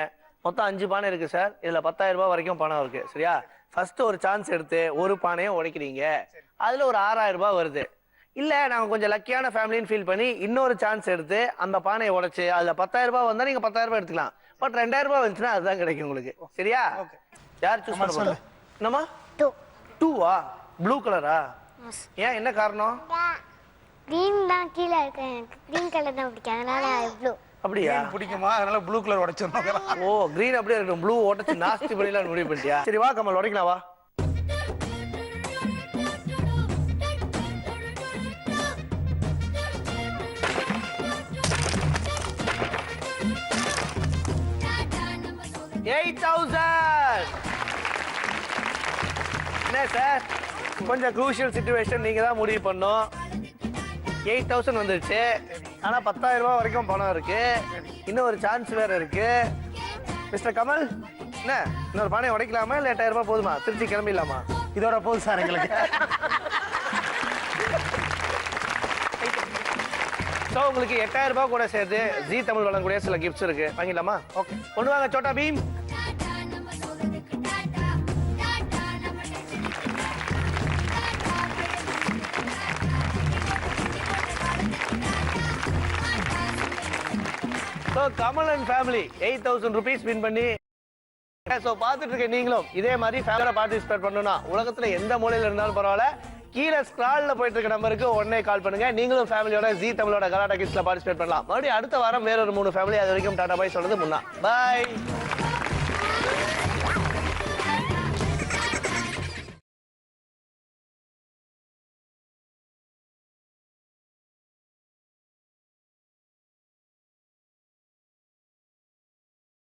மொத்தம் 5 பானை இருக்கு சார். இதுல 10,000 ரூபாய் வரைக்கும் பணம் இருக்கு. சரியா? ஃபர்ஸ்ட் ஒரு சான்ஸ் எடுத்து ஒரு பானையை உடைக்கிறீங்க. அதுல ஒரு 6,000 ரூபாய் வருது. இல்ல நாங்க கொஞ்சம் லக்கியான ஃபேமிலின்னு ஃபீல் பண்ணி இன்னொரு சான்ஸ் எடுத்து அந்த பானையை உடைச்சு அதுல 10,000 ரூபாய் வந்தா நீங்க 10,000 ரூபாய் எடுத்துக்கலாம். பட் 2,000 ரூபாய் வந்துச்சுன்னா அதுதான் கிடைக்கும் உங்களுக்கு. சரியா? யார் சூஸ் பண்ண போறீங்க? என்னமா 2 ப்ளூ கலரா? ஏன், என்ன காரணம்? கிரீன் தான் கீழே இருக்கு, எனக்கு கிரீன் கலர் தான் பிடிக்கும், அதனால ப்ளூ. அப்படியா? பிடிக்குமா? அதனால ப்ளூ கலர் உடைச்சிடணும். ஓ, கிரீன் அப்படியே இருக்கட்டும், ப்ளூ உடைச்சு நாஸ்தி பண்ணிடலாம் முடிவு பண்ணிட்டியா? சரி வா கமல், உடைக்கலாம் வா. என்ன சார், கொஞ்சம் க்ரூஷியல் சிச்சுவேஷன், நீங்க தான் முடிவு பண்ணும். 8,000 வந்துருச்சு. ஆனா 10,000 ரூபாய் வரைக்கும் பணம் இருக்கு. இன்னும் ஒரு சான்ஸ் வேற இருக்கு. மிஸ்டர் கமல், என்ன இன்னொரு பானை உடைக்கலாமா இல்ல 8,000 ரூபாய் போதுமா? திருச்சி கிளம்பிடலாமா? இதோட போதும் சார் எங்களுக்கு. ஸோ உங்களுக்கு 8,000 ரூபாய் கூட சேர்த்து ஜி தமிழ் வழங்கக்கூடிய சில கிஃப்ட்ஸ் இருக்கு. வாங்கிடலாமா? ஓகே, கொண்டு வாங்க Chhota Bheem. So Kamal and family 8,000 rupees win பண்ணி, ஸோ பார்த்துட்டு இருக்க நீங்களும் இதே மாதிரி ஃபேமிலியோட பார்ட்டிசிபேட் பண்ணணும்னா உலகத்துல எந்த மூலையில இருந்தாலும் பரவாயில்ல, கீழே ஸ்க்ரால்ல போயிட்டு இருக்க நம்பருக்கு உடனே கால் பண்ணுங்க. நீங்களும் ஃபேமிலியோட ஜி தமிழோட கலாட்டா கிட்ஸ்ல பார்ட்டிசிபேட் பண்ணலாம். மறுபடியும் அடுத்த வாரம் வேற ஒரு 3 ஃபேமிலி. அது வரைக்கும் டாடா பாய் சொல்றது முன்னா பாய்.